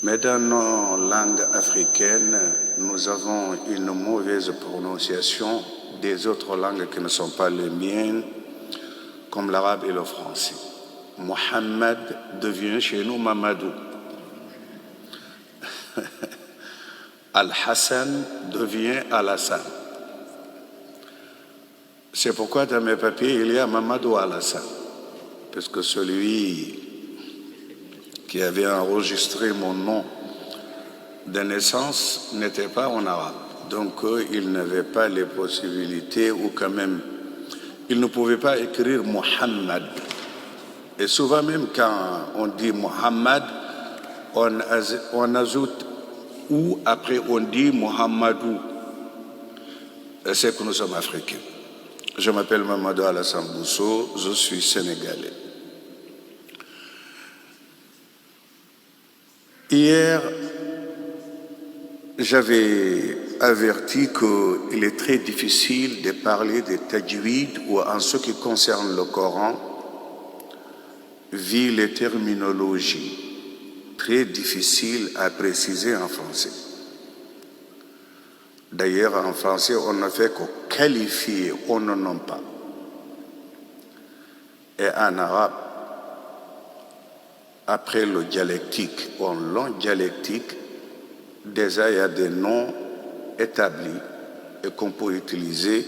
Mais dans nos langues africaines, nous avons une mauvaise prononciation des autres langues qui ne sont pas les miennes, comme l'arabe et le français. Mohammed devient chez nous Mamadou. Al-Hassan devient Al-Hassan. C'est pourquoi dans mes papiers, il y a Mamadou Al-Hassan. Parce que celui qui avait enregistré mon nom de naissance n'était pas en arabe. Donc il n'avait pas les possibilités, ou quand même, il ne pouvait pas écrire Mohammed. Et souvent même quand on dit Mohammed, on ajoute ou après on dit Mohammadou. C'est que nous sommes africains. Je m'appelle Mamadou Alassane Bousso, je suis sénégalais. Hier, j'avais averti qu'il est très difficile de parler de tajwid ou en ce qui concerne le Coran, vu les terminologies très difficiles à préciser en français. D'ailleurs, en français, on ne fait que qualifier, on ne nomme pas. Et en arabe, après le dialectique, en langue dialectique, déjà il y a des noms établis et qu'on peut utiliser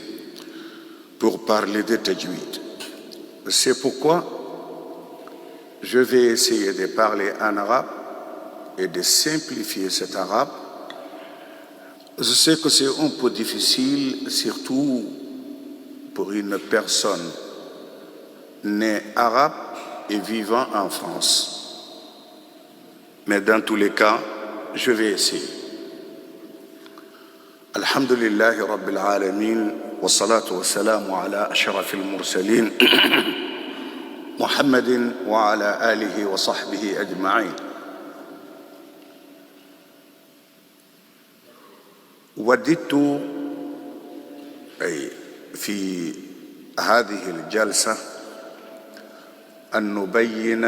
pour parler de tajwid. C'est pourquoi je vais essayer de parler en arabe et de simplifier cet arabe. Je sais que c'est un peu difficile, surtout pour une personne née arabe et vivant en France. Mais dans tous les cas, je vais essayer. Alhamdulillahi Rabbil Alamin, wa salatu wa salamu ala ashrafil mursalin, Muhammadin wa ala alihi wa sahbihi ajma'in. وددت في هذه الجلسة أن نبين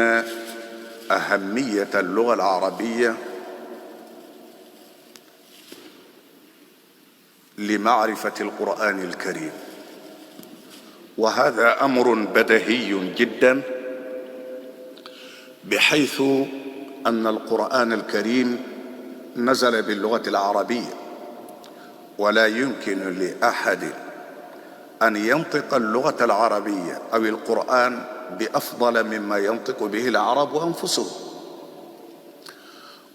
أهمية اللغة العربية لمعرفة القرآن الكريم، وهذا أمر بديهي جدا، بحيث أن القرآن الكريم نزل باللغة العربية، ولا يمكن لأحد أن ينطق اللغة العربية أو القرآن بأفضل مما ينطق به العرب أنفسهم،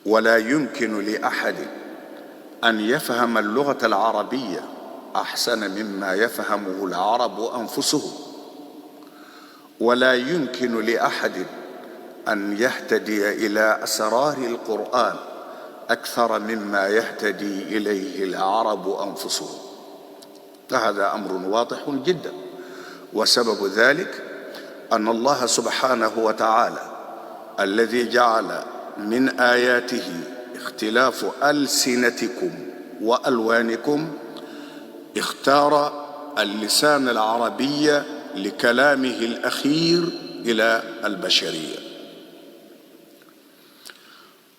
ولا يمكن لأحد أن يفهم اللغة العربية أحسن مما يفهمه العرب أنفسهم، ولا يمكن لأحد أن يهتدي إلى أسرار القرآن أكثر مما يهتدي إليه العرب أنفسهم. هذا أمر واضح جدا، وسبب ذلك أن الله سبحانه وتعالى الذي جعل من آياته اختلاف ألسنتكم وألوانكم اختار اللسان العربي لكلامه الأخير إلى البشرية،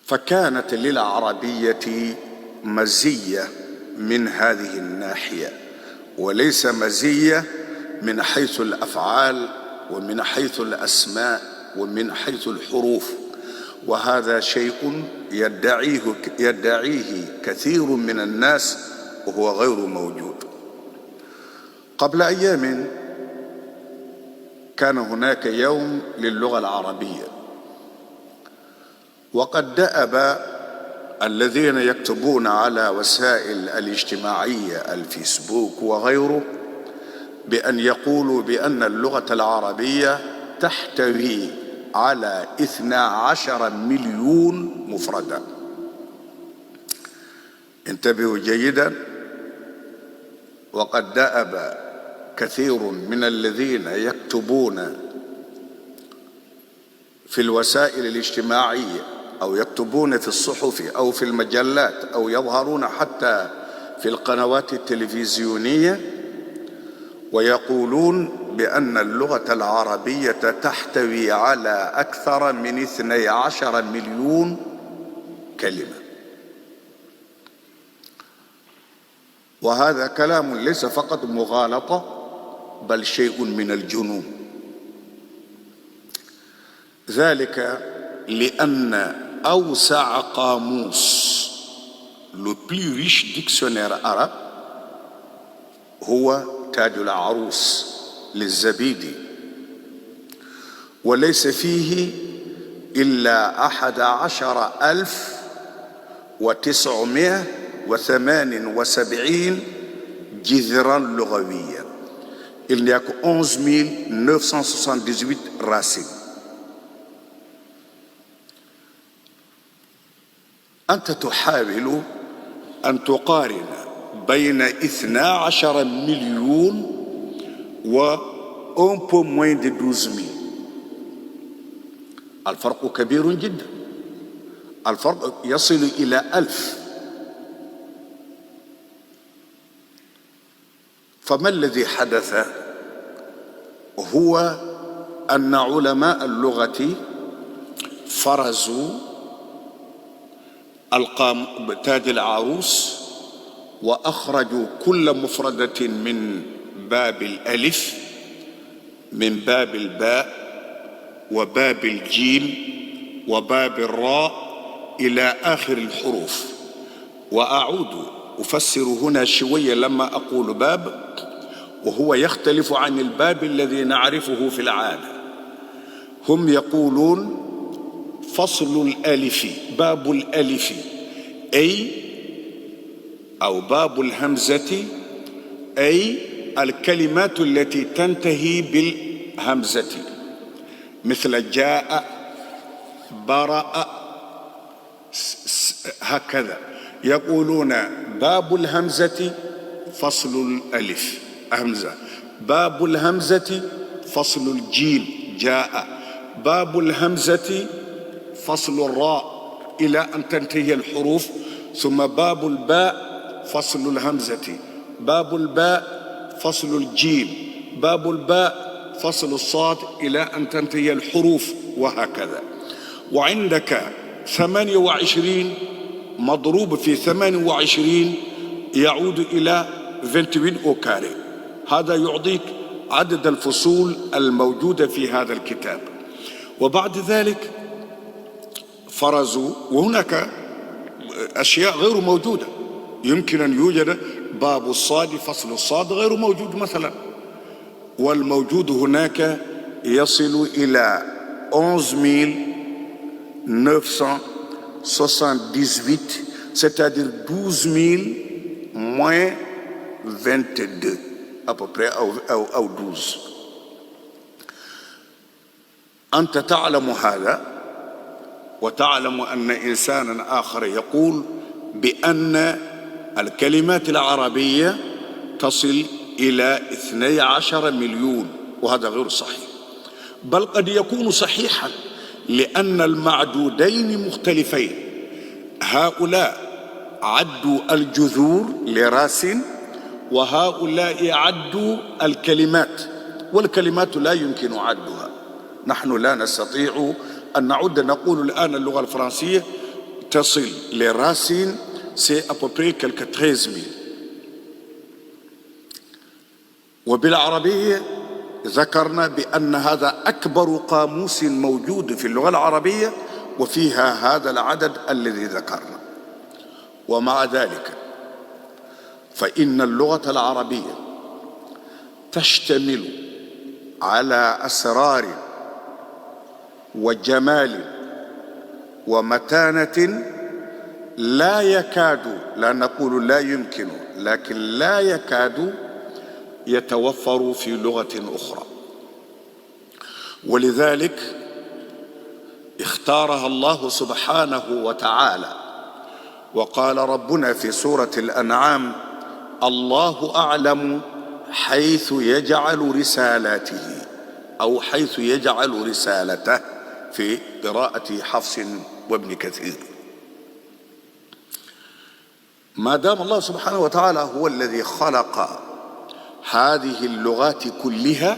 فكانت للعربية مزية من هذه الناحية، وليس مزية من حيث الأفعال ومن حيث الأسماء ومن حيث الحروف، وهذا شيء يدعيه كثير من الناس وهو غير موجود. قبل أيام كان هناك يوم للغة العربية، وقد دأب الذين يكتبون على وسائل الاجتماعية الفيسبوك وغيره بأن يقولوا بأن اللغة العربية تحتوي على 12 مليون مفردة. انتبهوا جيدا، وقد دأب كثير من الذين يكتبون في الوسائل الاجتماعية أو يكتبون في الصحف أو في المجلات أو يظهرون حتى في القنوات التلفزيونية ويقولون بأن اللغة العربية تحتوي على أكثر من 12 مليون كلمة. وهذا كلام ليس فقط مغالطة بل شيء من الجنون. ذلك لأن أوسع قاموس le plus riche dictionnaire arabe هو تاج العروس للزبيدي، وليس فيه إلا 11,978 جذرا لغويا. Il n'y a que 11,978 racines. أنت تحاول أن تقارن بين 12 مليون و un peu moins de 12,000. الفرق كبير جدا، الفرق يصل إلى 1000. فما الذي حدث؟ هو أن علماء اللغة فرزوا تاج العروس وأخرجوا كل مفردة من باب الألف، من باب الباء، وباب الجيم، وباب الراء، إلى آخر الحروف. وأعود أفسر هنا شوية لما أقول باب، وهو يختلف عن الباب الذي نعرفه في العادة. هم يقولون فصل الألف، باب الألف، أو باب الهمزة، أي الكلمات التي تنتهي بالهمزة، مثل جاء، برأ، هكذا. يقولون باب الهمزة فصل الألف، همزة، باب الهمزة فصل الجيم، جاء، باب الهمزة فصل الراء إلى أن تنتهي الحروف، ثم باب الباء فصل الهمزة، باب الباء فصل الجيم، باب الباء فصل الصاد، إلى أن تنتهي الحروف، وهكذا. وعندك 28 مضروب في 28 يعود إلى 28 أو كاري. هذا يعطيك عدد الفصول الموجودة في هذا الكتاب. وبعد ذلك فرزوا، وهناك أشياء غير موجودة. يمكن أن يوجد باب الصاد فصل الصاد غير موجود مثلا، والموجود هناك يصل إلى 11,978، c'est-à-dire 12,000 moins 22 à peu près، أو 12. أنت تعلم هذا، وتعلم أن إنسانا آخر يقول بأن الكلمات العربية تصل إلى 12 مليون، وهذا غير صحيح، بل قد يكون صحيحا، لأن المعدودين مختلفين. هؤلاء عدوا الجذور لراس، وهؤلاء عدوا الكلمات، والكلمات لا يمكن عدها. نحن لا نستطيع أن نعد. نقول الآن اللغة الفرنسية تصل لراسين سي أبوبري كالك 13,000. وبالعربية ذكرنا بأن هذا أكبر قاموس موجود في اللغة العربية، وفيها هذا العدد الذي ذكرنا. ومع ذلك فإن اللغة العربية تشتمل على أسرار وجمال ومتانة لا يكاد، لا نقول لا يمكن، لكن لا يكاد يتوفر في لغة أخرى. ولذلك اختارها الله سبحانه وتعالى، وقال ربنا في سورة الأنعام: الله أعلم حيث يجعل رسالاته، أو حيث يجعل رسالته، في قراءة حفص وابن كثير. ما دام الله سبحانه وتعالى هو الذي خلق هذه اللغات كلها،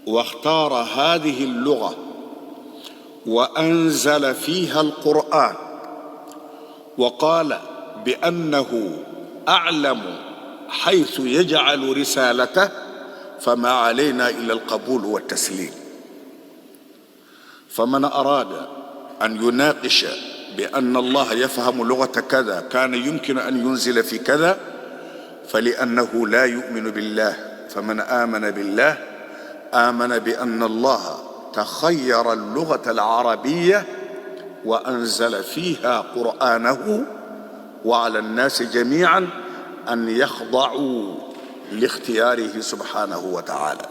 واختار هذه اللغة وأنزل فيها القرآن وقال بأنه أعلم حيث يجعل رسالته فما علينا إلا القبول والتسليم. فمن أراد أن يناقش بأن الله يفهم لغة كذا كان يمكن أن ينزل في كذا فلأنه لا يؤمن بالله. فمن آمن بالله آمن بأن الله تخير اللغة العربية وأنزل فيها قرآنه وعلى الناس جميعا أن يخضعوا لاختياره سبحانه وتعالى.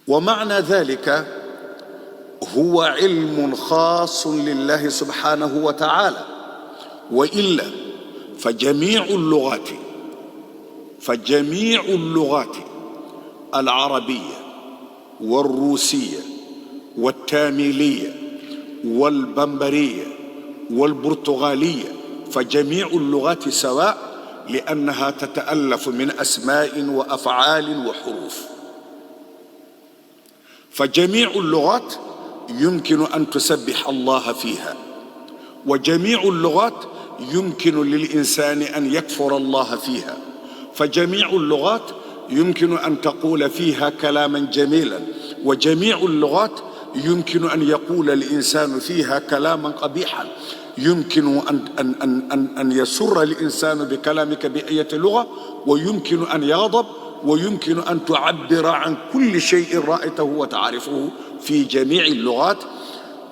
ومعنى ذلك هو علم خاص لله سبحانه وتعالى، وإلا فجميع اللغات العربية والروسية والتاميلية والبمبرية والبرتغالية فجميع اللغات سواء، لأنها تتألف من أسماء وأفعال وحروف. فجميع اللغات يمكن أن تسبح الله فيها، وجميع اللغات يمكن للإنسان أن يكفر الله فيها، فجميع اللغات يمكن أن تقول فيها كلاما جميلا، وجميع اللغات يمكن أن يقول الإنسان فيها كلاما قبيحا. يمكن أن يسر الإنسان بكلامك بأية لغة، ويمكن أن يغضب، ويمكن أن تعبر عن كل شيء رأيته وتعرفه في جميع اللغات.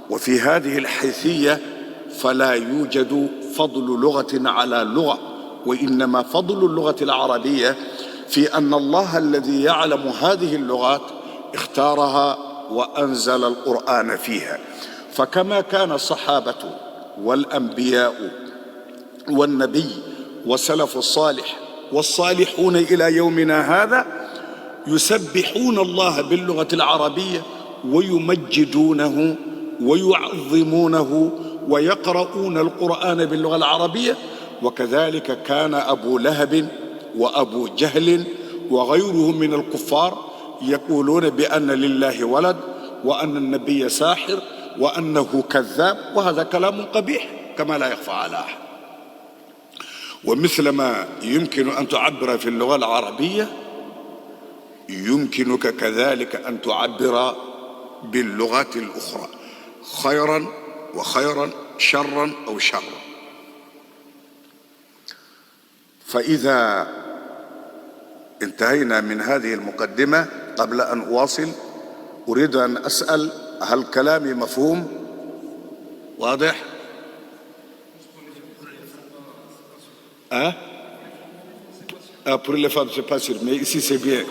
وفي هذه الحيثية فلا يوجد فضل لغة على لغة، وإنما فضل اللغة العربية في أن الله الذي يعلم هذه اللغات اختارها وأنزل القرآن فيها. فكما كان الصحابة والأنبياء والنبي والسلف الصالح والصالحون إلى يومنا هذا يسبحون الله باللغة العربية ويمجدونه ويعظمونه ويقرؤون القرآن باللغة العربية، وكذلك كان أبو لهب وأبو جهل وغيرهم من الكفار يقولون بأن لله ولد وأن النبي ساحر وأنه كذاب، وهذا كلام قبيح كما لا يخفى على أحد. ومثلما يمكن أن تعبر في اللغة العربية يمكنك كذلك أن تعبر باللغات الأخرى، خيرا وخيرا، شرا أو شرا. فإذا انتهينا من هذه المقدمة قبل أن أواصل أريد أن أسأل هل كلامي مفهوم؟ واضح؟ Pour les femmes, c'est pas sûr, mais ici c'est bien.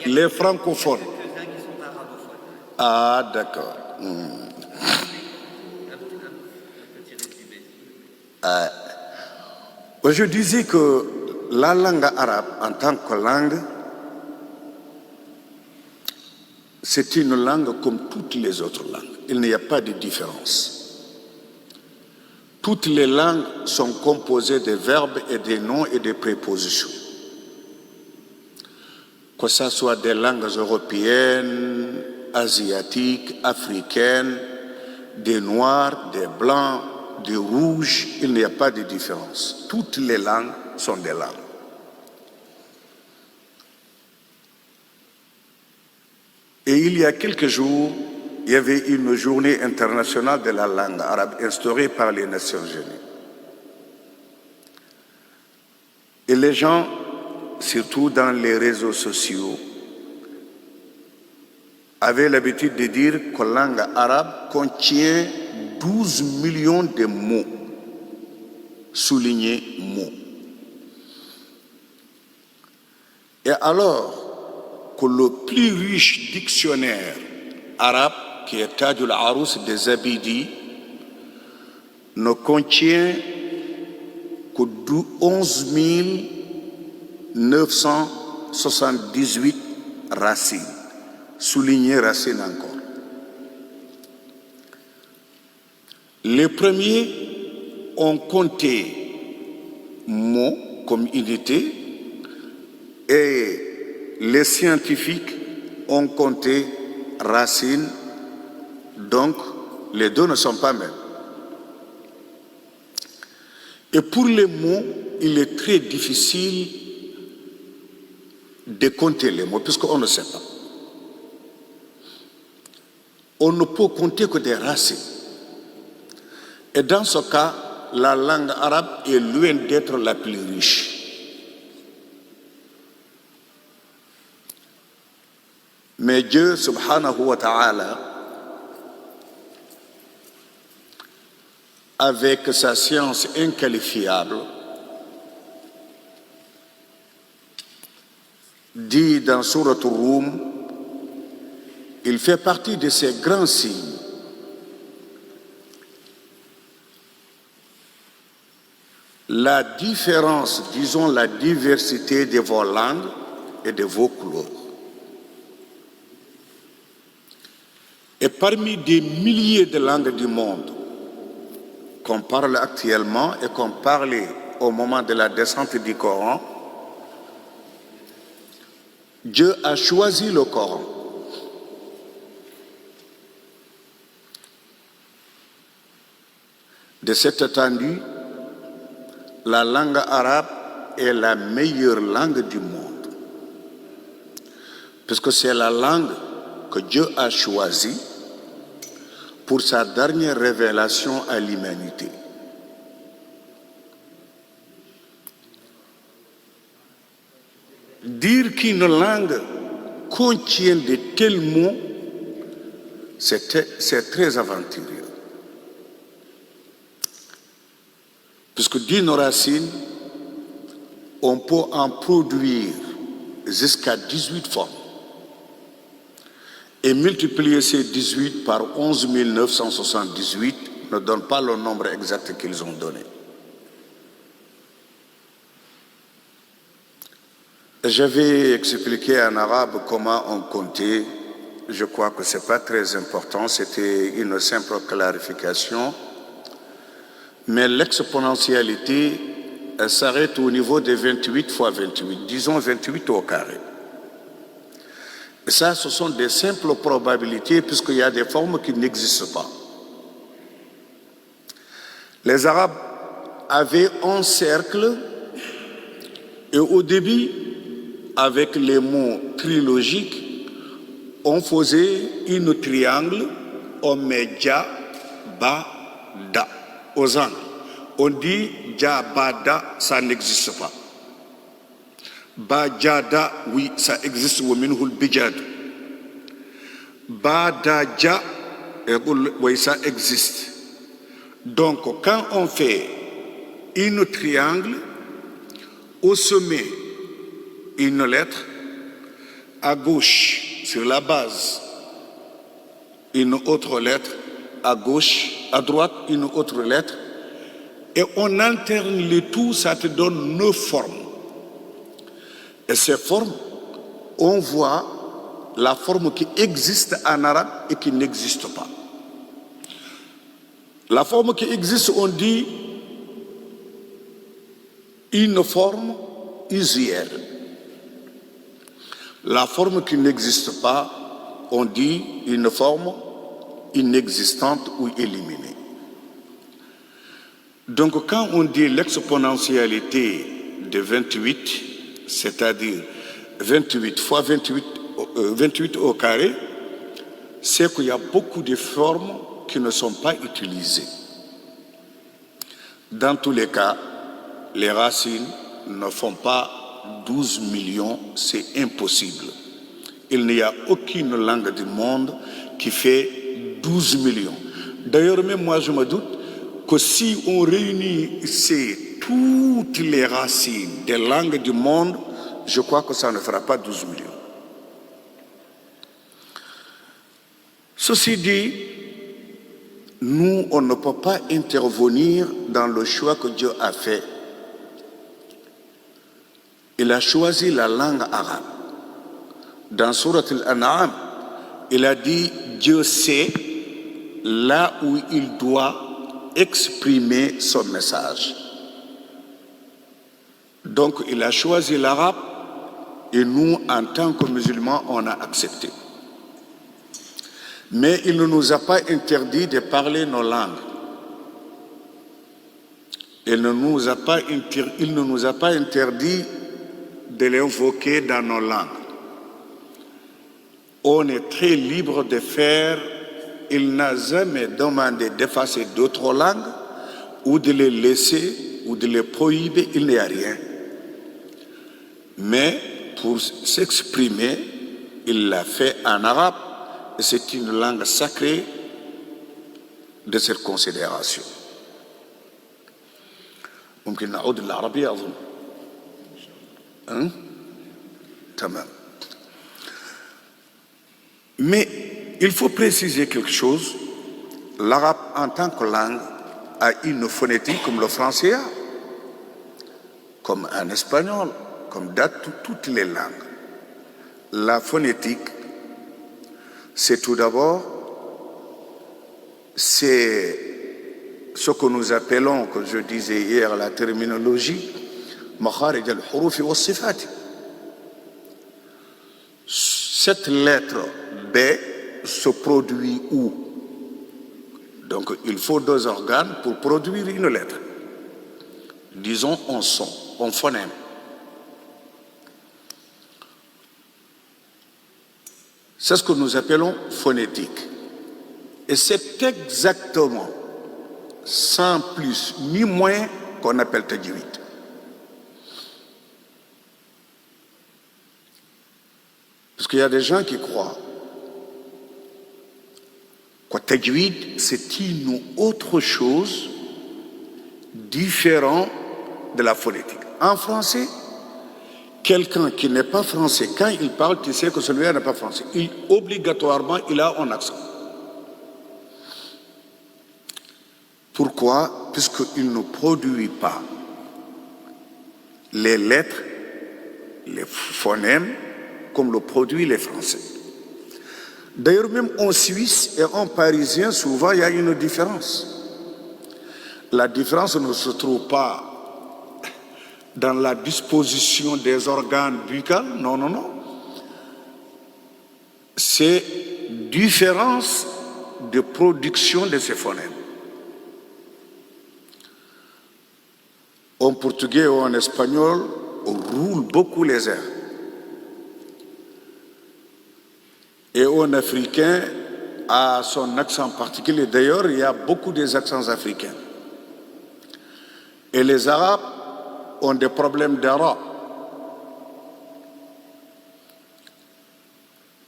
Les francophones. Ah, d'accord. Je disais que la langue arabe en tant que langue, c'est une langue comme toutes les autres langues. Il n'y a pas de différence. Toutes les langues sont composées de verbes et de noms et de prépositions. Que ce soit des langues européennes, asiatiques, africaines, des noirs, des blancs, des rouges, il n'y a pas de différence. Toutes les langues sont des langues. Et il y a quelques jours, il y avait une journée internationale de la langue arabe instaurée par les Nations Unies. Et les gens, surtout dans les réseaux sociaux, avaient l'habitude de dire que la langue arabe contient 12 millions de mots, soulignés mots. Et alors que le plus riche dictionnaire arabe, qui est Taj al-Arous des Zabidi, ne contient que 11 978 racines, soulignées racines encore. Les premiers ont compté mots comme unité et les scientifiques ont compté racine, donc les deux ne sont pas mêmes. Et pour les mots, il est très difficile de compter les mots, puisqu'on ne sait pas. On ne peut compter que des racines. Et dans ce cas, la langue arabe est loin d'être la plus riche. Mais Dieu, subhanahu wa ta'ala, avec sa science inqualifiable, dit dans Surat Ar-Rum, il fait partie de ces grands signes la différence, disons la diversité de vos langues et de vos couleurs. Et parmi des milliers de langues du monde qu'on parle actuellement et qu'on parlait au moment de la descente du Coran, Dieu a choisi le Coran. De cette étendue, la langue arabe est la meilleure langue du monde, puisque c'est la langue que Dieu a choisie pour sa dernière révélation à l'humanité. Dire qu'une langue contient de tels mots, c'est très aventureux. Puisque d'une racine, on peut en produire jusqu'à 18 formes. Et multiplier ces 18 par 11 978 ne donne pas le nombre exact qu'ils ont donné. J'avais expliqué en arabe comment on comptait. Je crois que ce n'est pas très important, c'était une simple clarification. Mais l'exponentialité s'arrête au niveau de 28 fois 28, disons 28 au carré. Et ça, ce sont des simples probabilités puisqu'il y a des formes qui n'existent pas. Les Arabes avaient un cercle et au début, avec les mots trilogiques, on faisait une triangle, on met ja, ba, da. Aux angles. On dit Jabada, ça n'existe pas. Bajada, oui, ça existe. Wominhul bijad. Badaja, oui, ça existe. Donc, quand on fait une triangle, au sommet, une lettre, à gauche, sur la base, une autre lettre, à gauche, à droite, une autre lettre, et on alterne les tout, ça te donne 9 formes. Et ces formes, on voit la forme qui existe en arabe et qui n'existe pas. La forme qui existe, on dit une forme usuelle. La forme qui n'existe pas, on dit une forme inexistante ou éliminée. Donc quand on dit l'exponentialité de 28, c'est-à-dire 28 fois 28 au carré, c'est qu'il y a beaucoup de formes qui ne sont pas utilisées. Dans tous les cas, les racines ne font pas 12 millions, c'est impossible. Il n'y a aucune langue du monde qui fait 12 millions. D'ailleurs, même moi, je me doute que si on réunissait toutes les racines des langues du monde, je crois que ça ne fera pas 12 millions. Ceci dit, nous, on ne peut pas intervenir dans le choix que Dieu a fait. Il a choisi la langue arabe. Dans Surat Al-An'am, il a dit Dieu sait là où il doit exprimer son message. Donc il a choisi l'arabe et nous, en tant que musulmans, on a accepté. Mais il ne nous a pas interdit de parler nos langues. Il ne nous a pas interdit de l'invoquer dans nos langues. On est très libre de faire. Il n'a jamais demandé d'effacer d'autres langues ou de les laisser ou de les prohiber. Il n'y a rien. Mais pour s'exprimer, il l'a fait en arabe. Et c'est une langue sacrée de cette considération. ممكن نعود للعربية أظن. تمام. Mais il faut préciser quelque chose. L'arabe en tant que langue a une phonétique comme le français a, comme un espagnol, comme toutes les langues. La phonétique, c'est tout d'abord, c'est ce que nous appelons, comme je disais hier, la terminologie, makharij al-huruf wa sifat. Cette lettre B se produit où? Donc il faut deux organes pour produire une lettre. Disons en son, en phonème. C'est ce que nous appelons phonétique. Et c'est exactement, sans plus ni moins, qu'on appelle tajwid. Parce qu'il y a des gens qui croient que tajwid, c'est une autre chose différente de la phonétique. En français, quelqu'un qui n'est pas français, quand il parle, tu sais que celui-là n'est pas français. Obligatoirement, il a un accent. Pourquoi? Puisqu'il ne produit pas les lettres, les phonèmes, comme le produisent les Français. D'ailleurs, même en Suisse et en Parisien, souvent, il y a une différence. La différence ne se trouve pas dans la disposition des organes buccaux, non, non, non. C'est différence de production de ces phonèmes. En portugais ou en espagnol, on roule beaucoup les airs. Et en africain, a son accent particulier. D'ailleurs, il y a beaucoup des accents africains. Et les Arabes ont des problèmes d'arabe.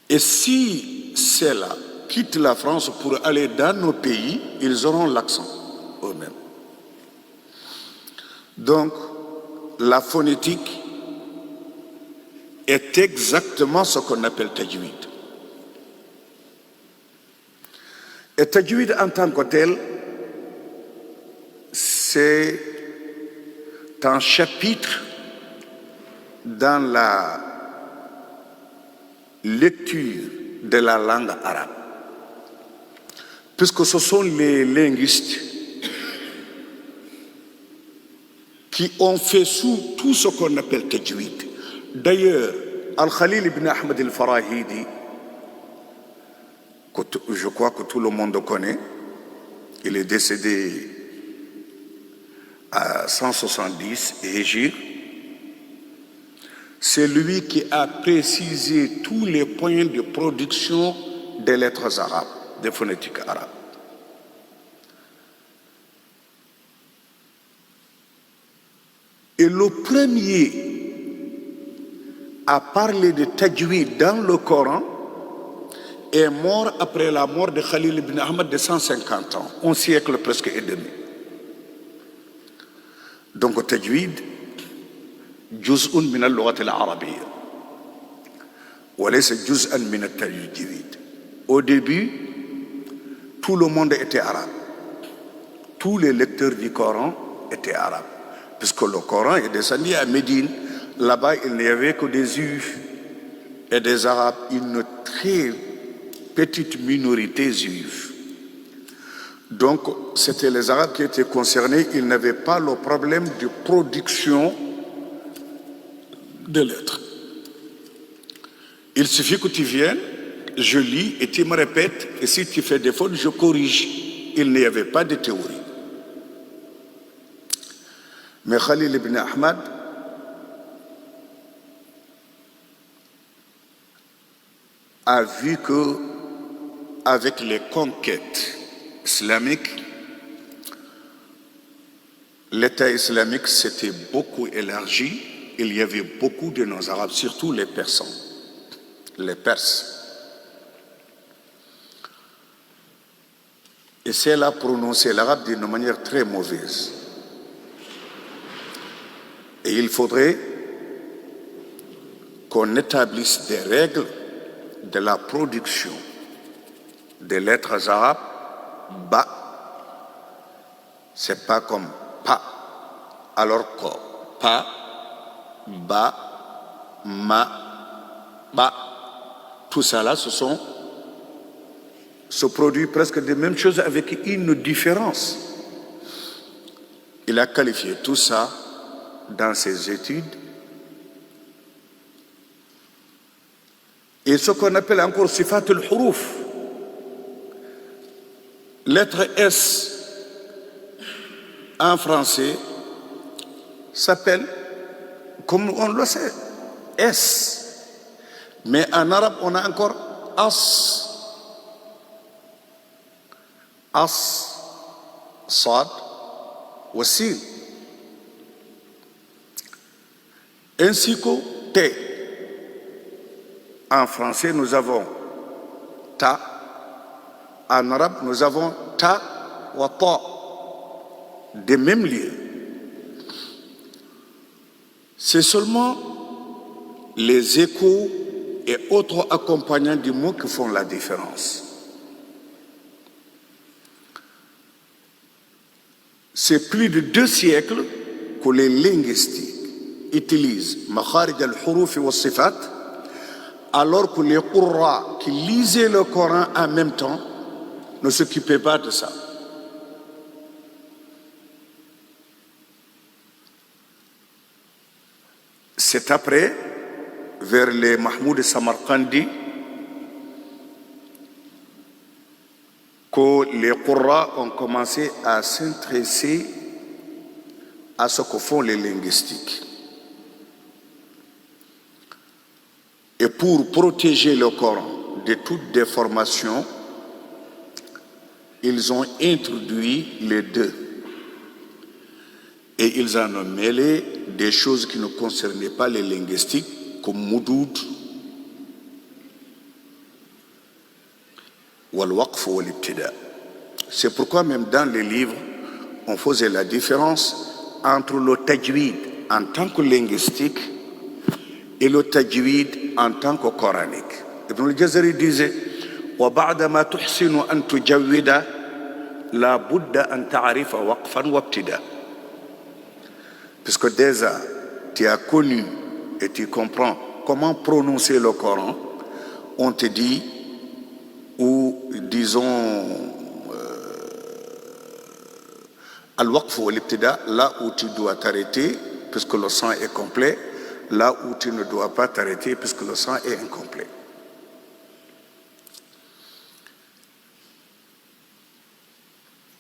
Et si ceux-là quittent la France pour aller dans nos pays, ils auront l'accent eux-mêmes. Donc, la phonétique est exactement ce qu'on appelle tajwid. Et tajwid en tant que tel, c'est un chapitre dans la lecture de la langue arabe. Puisque ce sont les linguistes qui ont fait sous tout ce qu'on appelle tajwid. D'ailleurs, Al-Khalil ibn Ahmed al-Farahidi, que je crois que tout le monde connaît, il est décédé à 170 Hégire, c'est lui qui a précisé tous les points de production des lettres arabes, des phonétiques arabes. Et le premier à parler de tajwid dans le Coran est mort après la mort de Khalil ibn Ahmad de 150 ans, un siècle presque et demi. Donc tajwid, juz'un min al-lughat al-arabiyya, wa laysa juz'an min at-tajwid. Au début, tout le monde était arabe. Tous les lecteurs du Coran étaient arabes. Puisque le Coran est descendu à Médine, là-bas il n'y avait que des juifs et des arabes, une très petite minorité juive. Donc c'était les arabes qui étaient concernés, ils n'avaient pas le problème de production de lettres. Il suffit que tu viennes je lis et tu me répètes, et si tu fais des fautes, je corrige. Il n'y avait pas de théorie. Mais Khalil ibn Ahmad a vu que, avec les conquêtes islamiques, l'État islamique s'était beaucoup élargi. Il y avait beaucoup de non-arabes, surtout les Persans, les Perses. Et c'est là prononcer l'arabe d'une manière très mauvaise. Et il faudrait qu'on établisse des règles de la production des lettres arabes. Ba, c'est pas comme pa, alors que pa, ba, ma, ba, tout ça là, se produit presque des mêmes choses avec une différence. Il a qualifié tout ça dans ses études. Et ce qu'on appelle encore sifat al-huruf, lettre S en français s'appelle, comme on le sait, S. Mais en arabe, on a encore as. As, sad, wasil. Ainsi que T. En français, nous avons ta. En arabe, nous avons ta wa ta. Des mêmes lieux. C'est seulement les échos et autres accompagnants du mot qui font la différence. C'est plus de 2 siècles que les linguistiques utilisent makharij al-huruf wa sifat, alors que les qurra qui lisaient le Coran en même temps ne s'occupaient pas de ça. C'est après, vers les Mahmoud Samarkandi, que les Qurra ont commencé à s'intéresser à ce que font les linguistiques. Et pour protéger le Coran de toute déformation, ils ont introduit les deux. Et ils en ont mêlé des choses qui ne concernaient pas les linguistiques, comme Moudoud, Wal-Waqf ou Al-Ibtida. C'est pourquoi même dans les livres, on faisait la différence entre le tajwid en tant que linguistique et le tajwid en tant que coranique. Ibn al-Jazari disait وَبَعْدَ مَا تُحْسِنُ أَن تُجَوِّدَ لَا بُدَّ أَن تَعْرِفَ وَقْفًا وَابْتِدَا. Puisque déjà, tu as connu et tu comprends comment prononcer le Coran, on te dit, ou disons, al-waqf ou al-ibtida, là où tu dois t'arrêter, puisque le sang est complet, là où tu ne dois pas t'arrêter, puisque le sang est incomplet.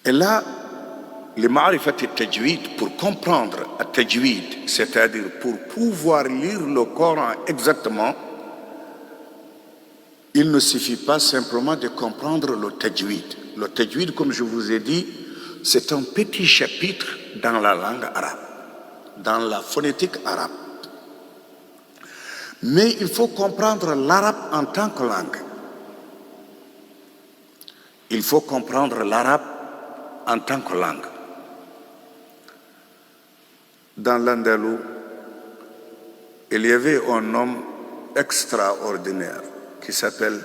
Et là, le ma'rifat al-tajwid, pour comprendre al-tajwid, c'est-à-dire pour pouvoir lire le Coran exactement, il ne suffit pas simplement de comprendre le tajwid. Le tajwid, comme je vous ai dit, c'est un petit chapitre dans la langue arabe, dans la phonétique arabe. Mais il faut comprendre l'arabe en tant que langue. Il faut comprendre l'arabe en tant que langue. Dans l'Andalou, il y avait un homme extraordinaire qui s'appelle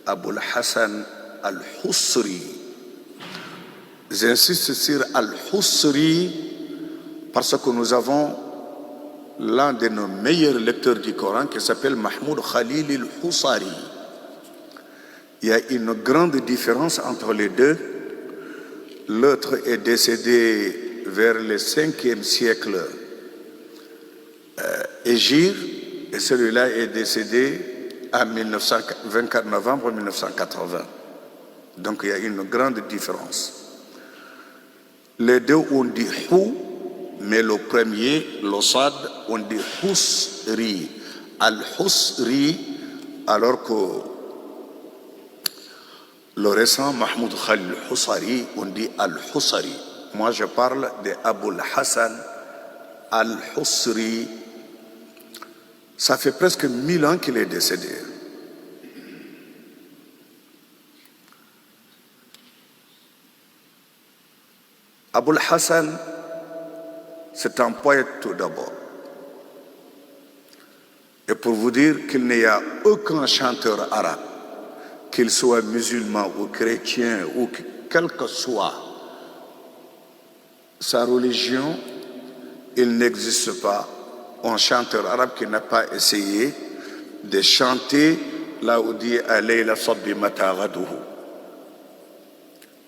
Abul Hassan al-Husri. J'insiste sur al-Husri parce que nous avons l'un de nos meilleurs lecteurs du Coran qui s'appelle Mahmoud Khalil al-Husari. Il y a une grande différence entre les deux. L'autre est décédé vers le 5e siècle Hégire, et celui-là est décédé à 24 novembre 1980. Donc il y a une grande différence. Les deux ont dit hou, mais le premier, le sad, on dit husri. Al-husri, alors que le récent Mahmoud Khalil Husari, on dit Al-Husari. Moi je parle de Abul Hassan Al-Husri. Ça fait presque 1000 ans qu'il est décédé. Abul Hassan, c'est un poète tout d'abord. Et pour vous dire qu'il n'y a aucun chanteur arabe, qu'il soit musulman ou chrétien ou quelle que soit sa religion, il n'existe pas un chanteur arabe qui n'a pas essayé de chanter là où dit Alayla Sabbi Mata Ghaduhu.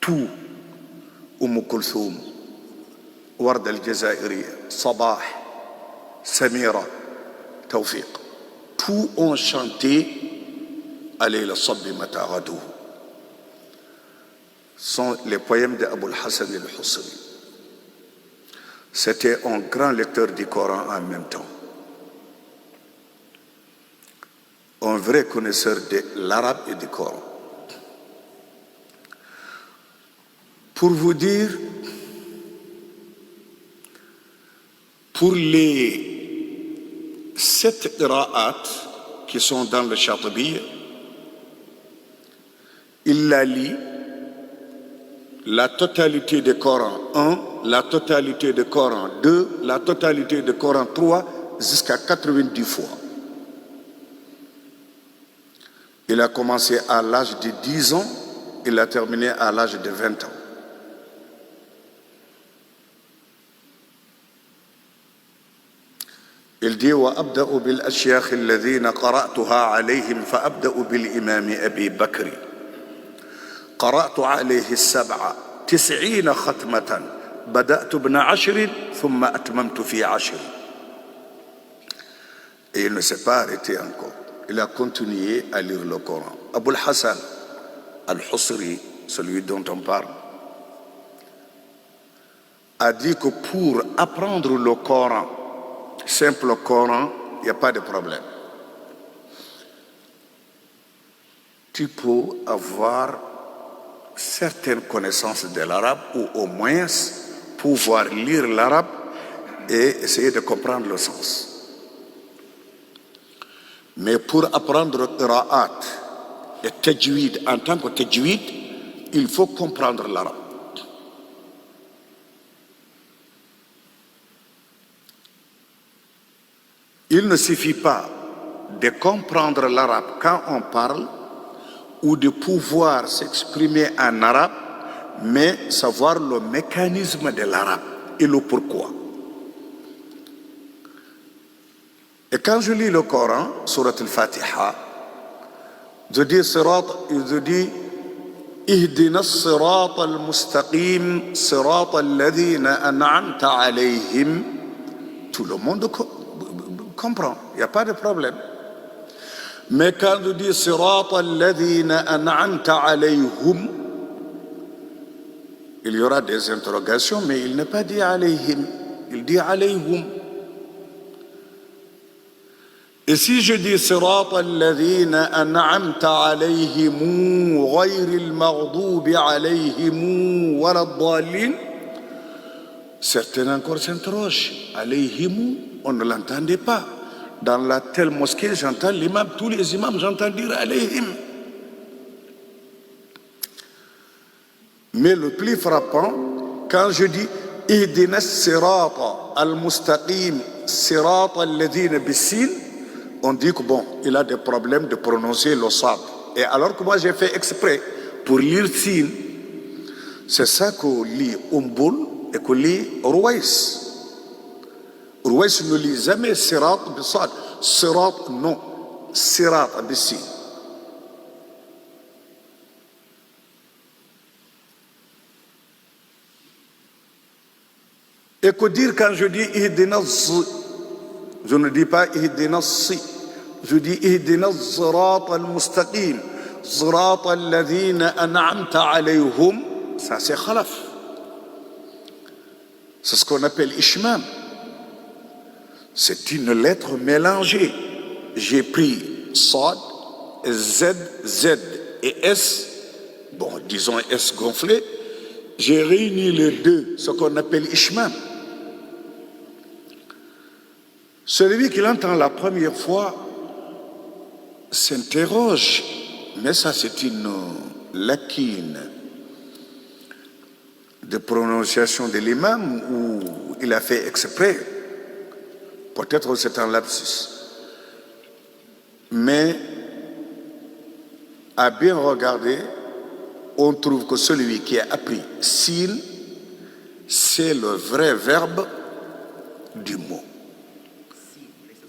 Tout, Kulthum, Ward al-Jazairi, Sabah, Samira, Tawfiq, tout ont chanté Alayla Sabbi Mata Ghaduhu. Sont les poèmes d'Abul Hassan al-Husri. C'était un grand lecteur du Coran en même temps. Un vrai connaisseur de l'arabe et du Coran. Pour vous dire, pour les 7 qira'at qui sont dans le Chatibi, il la lit la totalité du Coran 1, la totalité du Coran 2, la totalité du Coran 3, jusqu'à 90 fois. Il a commencé à l'âge de 10 ans, il a terminé à l'âge de 20 ans. Il dit وأبدأ بالأشياخ الذين قرأتها عليهم فأبدأ بالإمام أبي بكر قرأت عليه 97 ختمة بدأت ب10 ثم أتممت في 10. Et il ne s'est pas arrêté encore. Il a continué à lire le Coran. Abul Hassan al-Husri, celui dont on parle, a dit que pour apprendre le Coran, simple Coran, il n'y a pas de problème. Tu peux avoir certaines connaissances de l'arabe ou au moins pouvoir lire l'arabe et essayer de comprendre le sens. Mais pour apprendre qira'at et tajwid en tant que tajwid, il faut comprendre l'arabe. Il ne suffit pas de comprendre l'arabe quand on parle ou de pouvoir s'exprimer en arabe, mais savoir le mécanisme de l'arabe et le pourquoi. Et quand je lis le Coran, Surat al-Fatiha, je dis Ihdina as-sirat al-mustaqim, sirat alladhina an'amta alayhim. Tout le monde comprend, il n'y a pas de problème. Mais quand je dis sirat alladhina an'amta alayhum, il y aura des interrogations, mais il n'est pas dit alayhim, il dit alayhum. Et si je dis sirat alladhina an'amta alayhim ghayril maghdubi alayhim waladdallin, certains encore s'interrogent. Alayhim, on ne l'entendait pas. Dans la telle mosquée, j'entends l'imam, tous les imams, j'entends dire alayhim. Mais le plus frappant, quand je dis ihdina as-sirata al-mustaqim sirata alladhina bis-sin, on dit que bon, il a des problèmes de prononcer le sad. Et alors que moi j'ai fait exprès pour lire sin, c'est ça que lit Umbul et que lit Ruwais. Ruwais ne lit jamais sirat bis-sad. Sirat, non. Sirat bis-sin. Et que dire quand je dis ihdina z, je ne dis pas ihdina si. je dis ihdina as-sirata al-mustaqim, sirata alladhina an'amta alayhum, ça c'est khalaf. C'est ce qu'on appelle ishmam. C'est une lettre mélangée. J'ai pris Sad, Z, Z et S, bon, disons S gonflé, j'ai réuni les deux, ce qu'on appelle ishmam. Celui qui l'entend la première fois s'interroge, mais ça c'est une lacune de prononciation de l'imam où il a fait exprès. Peut-être c'est un lapsus. Mais à bien regarder, on trouve que celui qui a appris sin, c'est le vrai verbe du mot.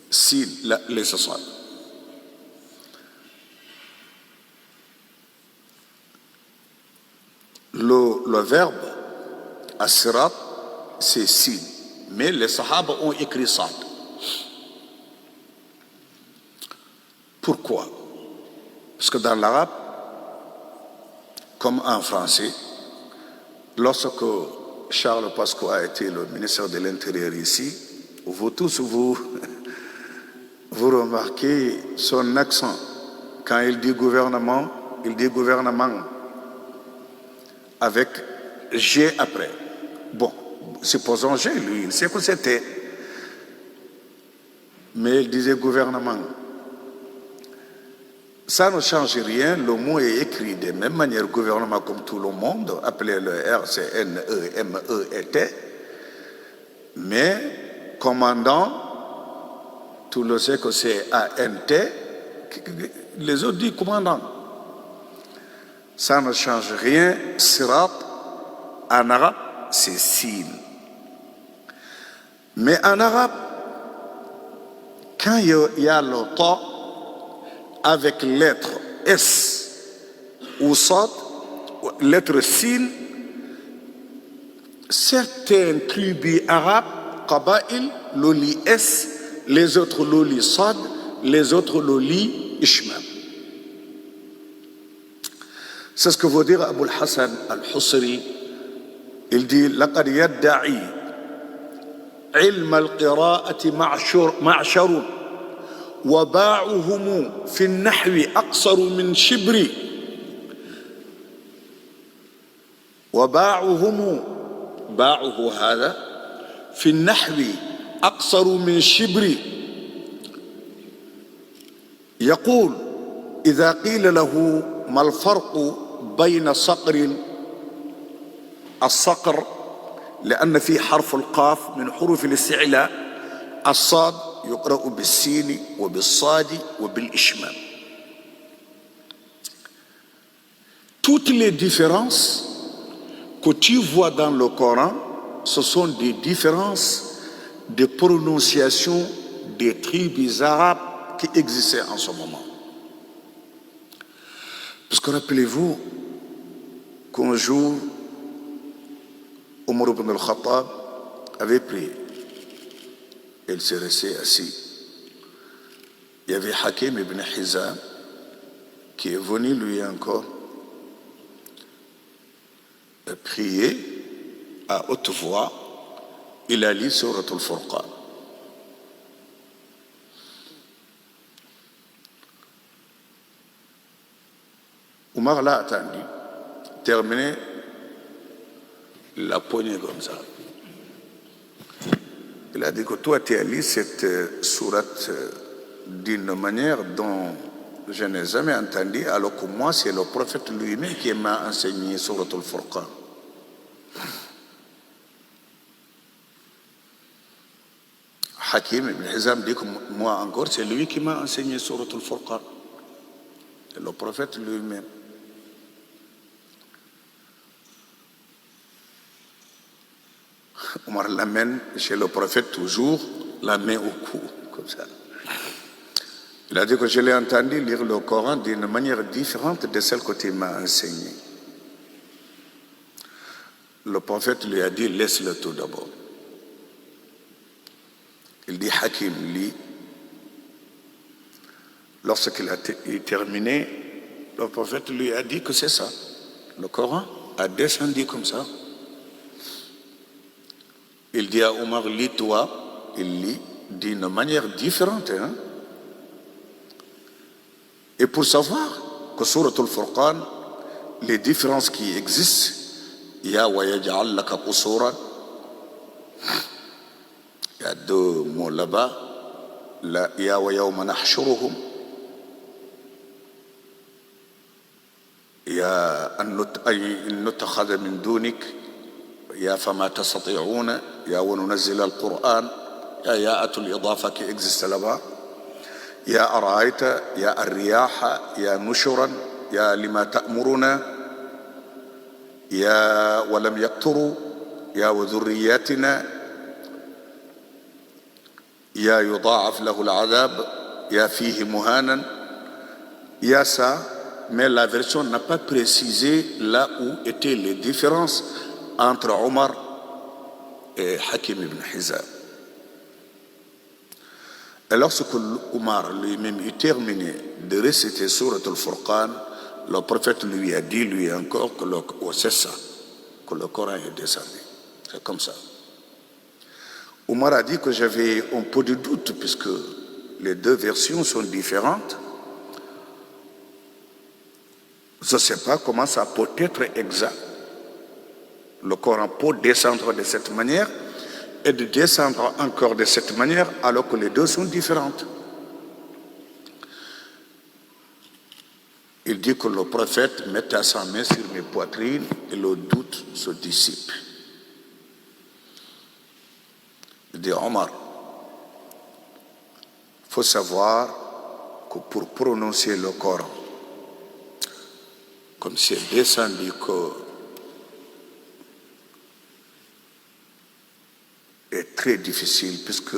Sin, les sociales. Le verbe asirat, c'est sin. Mais les sahaba ont écrit sad. Pourquoi? Parce que dans l'arabe, comme en français, lorsque Charles Pasqua a été le ministre de l'Intérieur ici, vous tous, vous remarquez son accent. Quand il dit gouvernement avec G après. Bon, supposons G, lui, il sait que c'était. Mais il disait gouvernement. Ça ne change rien, le mot est écrit de même manière, gouvernement comme tout le monde, appelé le R, c'est N-E-M-E-E-T. Mais commandant, tout le sait que c'est A-N-T, les autres disent commandant. Ça ne change rien, sirat, en arabe, c'est sin. Mais en arabe, quand il y a le ta, avec lettre S ou Sad, lettre Sin, certains tribus arabes, Qaba'il, le lit S, les autres le lit Sad, les autres le lit Ishmam. C'est ce que veut dire Abu al-Hassan al-Husri. Il dit لقد يدعي علم القراءة معشر وباعهم في النحو أقصر من شبر وباعهم باعه هذا في النحو أقصر من شبر يقول إذا قيل له ما الفرق بين صقر الصقر لأن في حرف القاف من حروف الاستعلاء الصاد يقرأ بالسين وبالصاد وبالإشمام. Toutes les différences que tu vois dans le Coran, ce sont des différences de prononciation des tribus arabes qui existaient en ce moment. Parce que rappelez-vous qu'un jour, Omar ibn al-Khattab avait prié. Il s'est resté assis. Il y avait Hakim ibn Hizam qui est venu lui encore prier à haute voix. Il a lu Surat al-Furqan. Omar l'a attendu, terminé, la poignée comme ça. Il a dit que toi, tu as lu cette sourate d'une manière dont je n'ai jamais entendu, alors que moi, c'est le prophète lui-même qui m'a enseigné Surat al-Furqan. Hakim ibn Hizam dit que moi encore, c'est lui qui m'a enseigné Surat al-Furqan. C'est le prophète lui-même. Omar l'amène chez le prophète toujours, la main au cou, comme ça. Il a dit que je l'ai entendu lire le Coran d'une manière différente de celle que tu m'as enseignée. Le prophète lui a dit, laisse-le tout d'abord. Il dit, Hakim, lit. Lorsqu'il a terminé, le prophète lui a dit que c'est ça. Le Coran a descendu comme ça. Il dit à Omar, lis-toi. Il lit d'une manière différente. Hein? Et pour savoir que sur Al-Furqan, les différences qui existent, il y a وَيَجْعَلْ لَكَ قُصُورًا. Il y a deux mots là-bas. Il y a وَيَوْمَ نَحْشُرُهُمْ. يا أن نتخذ من دونك يا فما تستطيعون يا وننزل القرآن يا أتوا الإضافة qui existe là-bas يا أرأيت يا الرياح يا نشرا يا لما تأمرون يا ولم يقتروا يا وذرياتنا يا يضاعف له العذاب يا فيه مهانا يا ça. Mais la version n'a pas précisé là où étaient les différences entre Omar et Hakim ibn Hizam. Et lorsque Omar lui-même eut terminé de réciter Surat al-Furqan, le prophète lui a dit, lui encore, que c'est ça, que le Coran est descendu. C'est comme ça. Omar a dit que j'avais un peu de doute puisque les deux versions sont différentes. Je ne sais pas comment ça peut être exact. Le Coran peut descendre de cette manière et de descendre encore de cette manière alors que les deux sont différentes. Il dit que le prophète mettait sa main sur mes poitrines et le doute se dissipe. Il dit Omar, il faut savoir que pour prononcer le Coran, comme c'est descendu est très difficile puisque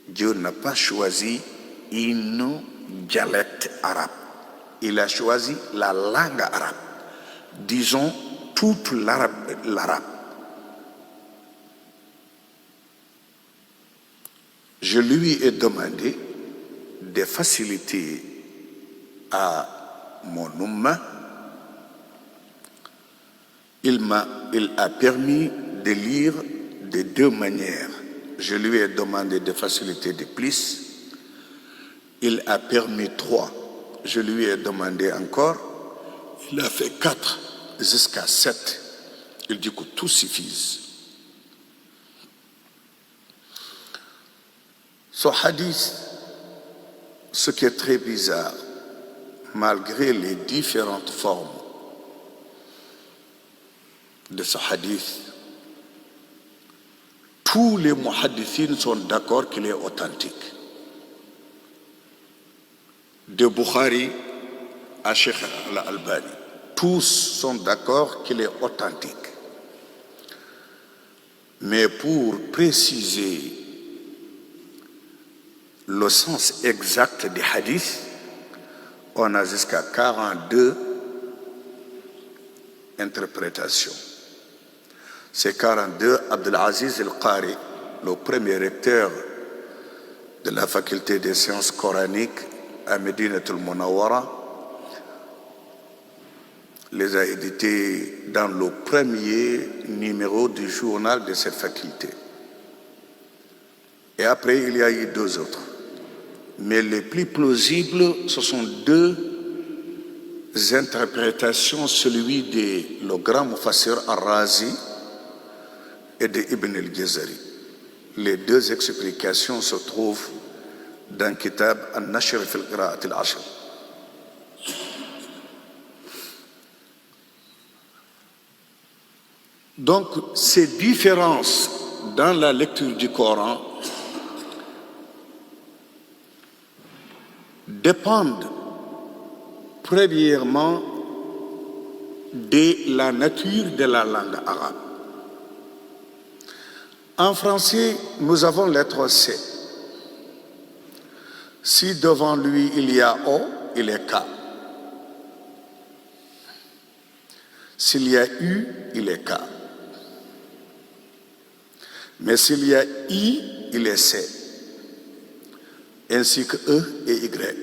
Dieu n'a pas choisi une dialecte arabe. Il a choisi la langue arabe. Disons toute l'arabe. Je lui ai demandé de faciliter à mon umma. Il a permis de lire de deux manières. Je lui ai demandé de faciliter de plus. Il a permis 3. Je lui ai demandé encore. Il a fait 4 jusqu'à 7. Il dit que tout suffise. Ce hadith, ce qui est très bizarre, malgré les différentes formes de ce hadith, tous les muhaddithines sont d'accord qu'il est authentique. De Bukhari à Cheikh al-Albani, tous sont d'accord qu'il est authentique. Mais pour préciser le sens exact des hadiths, on a jusqu'à 42 interprétations. Ces 42, Abdelaziz El-Qari, le premier recteur de la faculté des sciences coraniques à Médina al-Munawwara, les a édités dans le premier numéro du journal de cette faculté. Et après, il y a eu 2 autres. Mais les plus plausibles, ce sont 2 interprétations, celui de le grand Mufassir al-Razi et de Ibn al-Jazari. Les 2 explications se trouvent dans Kitab al-Nashr fi al-Qira'at al-Ashr. Donc, ces différences dans la lecture du Coran dépendent premièrement de la nature de la langue arabe. En français, nous avons lettre C. Si devant lui il y a O, il est K. S'il y a U, il est K. Mais s'il y a I, il est C. ainsi que E et Y.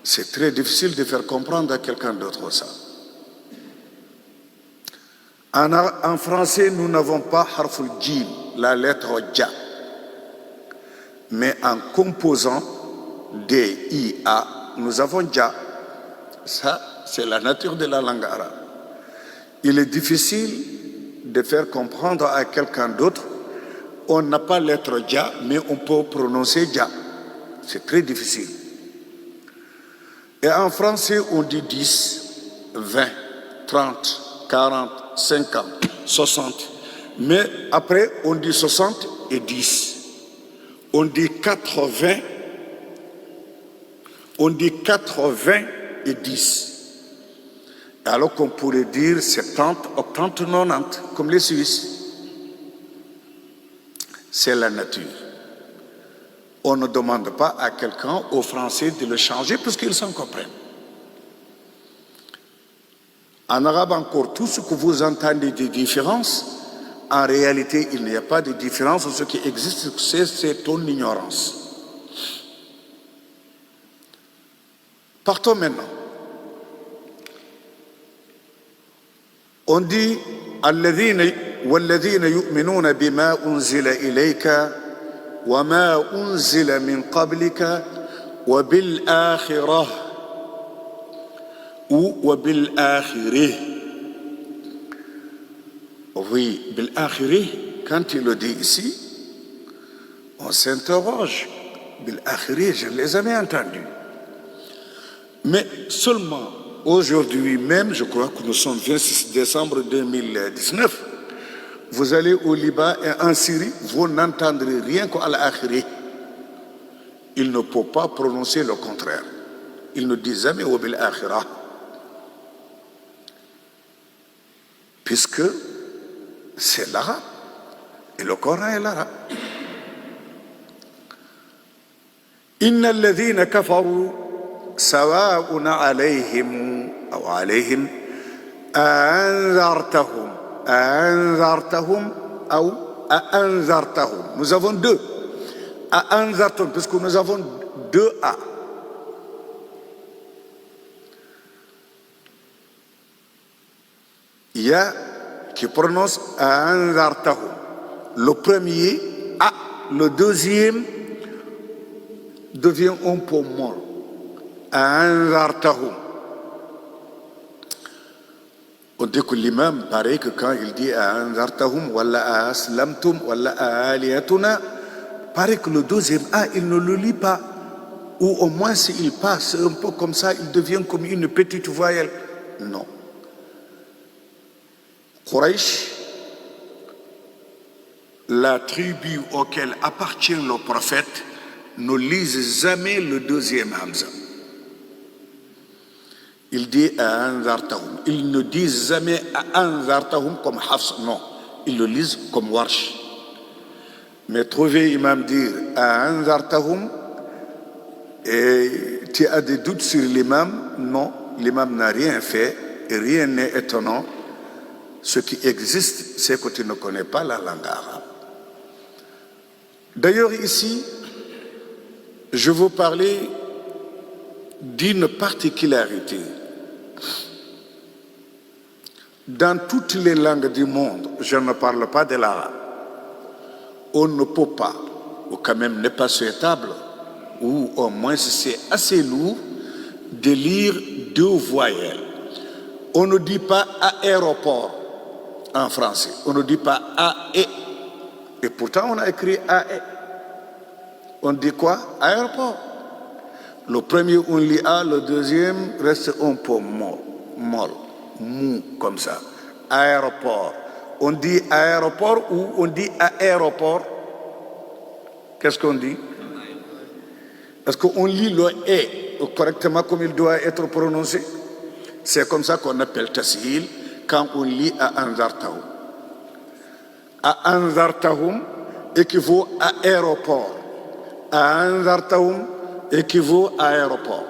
C'est très difficile de faire comprendre à quelqu'un d'autre ça. En français, nous n'avons pas harful jim, la lettre ja. Mais en composant D-I-A, nous avons ja. Ça, c'est la nature de la langue arabe. Il est difficile de faire comprendre à quelqu'un d'autre. On n'a pas la lettre ja, mais on peut prononcer ja. C'est très difficile. Et en français, on dit 10, 20, 30, 40, 50, 60. Mais après, on dit 60 et 10. On dit 80. On dit 80 et 10. Alors qu'on pourrait dire 70, 80, 90, comme les Suisses. C'est la nature. On ne demande pas à quelqu'un, aux Français, de le changer puisqu'ils s'en comprennent. En arabe encore, tout ce que vous entendez de différence, en réalité, il n'y a pas de différence. Ce qui existe, c'est ton ignorance. Partons maintenant. On dit وَالَّذِينَ يُؤْمِنُونَ بِمَا أُنزِلَ إِلَيْكَ وَمَا أُنزِلَ مِنْ قَبْلِكَ وَبِالْآخِرَةِ ou وَبِالْآخِرِهِ. Oui, بِالْآخِرِهِ, quand il le dit ici, on s'interroge. بِالْآخِرِهِ, je ne les ai jamais entendus. Mais seulement aujourd'hui même, je crois que nous sommes 26 décembre 2019, vous allez au Liban et en Syrie, vous n'entendrez rien qu'Al-Akhiri. Il ne peut pas prononcer le contraire. Il ne dit jamais Wabil Akhira. Puisque c'est l'arabe. Et le Coran est l'arabe. Inna alladhina kafaru sawa'un alayhim ou alayhim anzartahum. Anzartahum ou anzartahum. Nous avons deux. Anzartahum, puisque nous avons deux A. Il y a qui prononce anzartahum. Le premier A, le deuxième devient un peu molle. Anzartahum. On dit que l'imam, pareil que quand il dit anzartahum, wala aslamtum, wala aliyatuna, pareil que le deuxième A, il ne le lit pas. Ou au moins s'il passe un peu comme ça, il devient comme une petite voyelle. Non. Quraysh, la tribu auquel appartient le prophète, ne lise jamais le deuxième Hamza. Il dit anzartahum. Ils ne disent jamais anzartahum comme Hafs, non. Ils le lisent comme Warsh. Mais trouver imam dire anzartahum, et tu as des doutes sur l'imam, non. L'imam n'a rien fait, et rien n'est étonnant. Ce qui existe, c'est que tu ne connais pas la langue arabe. D'ailleurs, ici, je veux parler d'une particularité. Dans toutes les langues du monde, je ne parle pas de l'arabe, on ne peut pas, ou quand même n'est pas souhaitable, ou au moins c'est assez lourd, de lire deux voyelles. On ne dit pas aéroport en français, on ne dit pas aé, et pourtant on a écrit aé. On dit quoi? Aéroport. Le premier on lit A, le deuxième reste un peu molle, mou comme ça. Aéroport. On dit aéroport ou on dit aéroport? Qu'est-ce qu'on dit? Est-ce qu'on lit le E correctement comme il doit être prononcé? C'est comme ça qu'on appelle tashil quand on lit à anzartahum. À anzartahum équivaut à aéroport. À anzartahum équivaut à aéroport.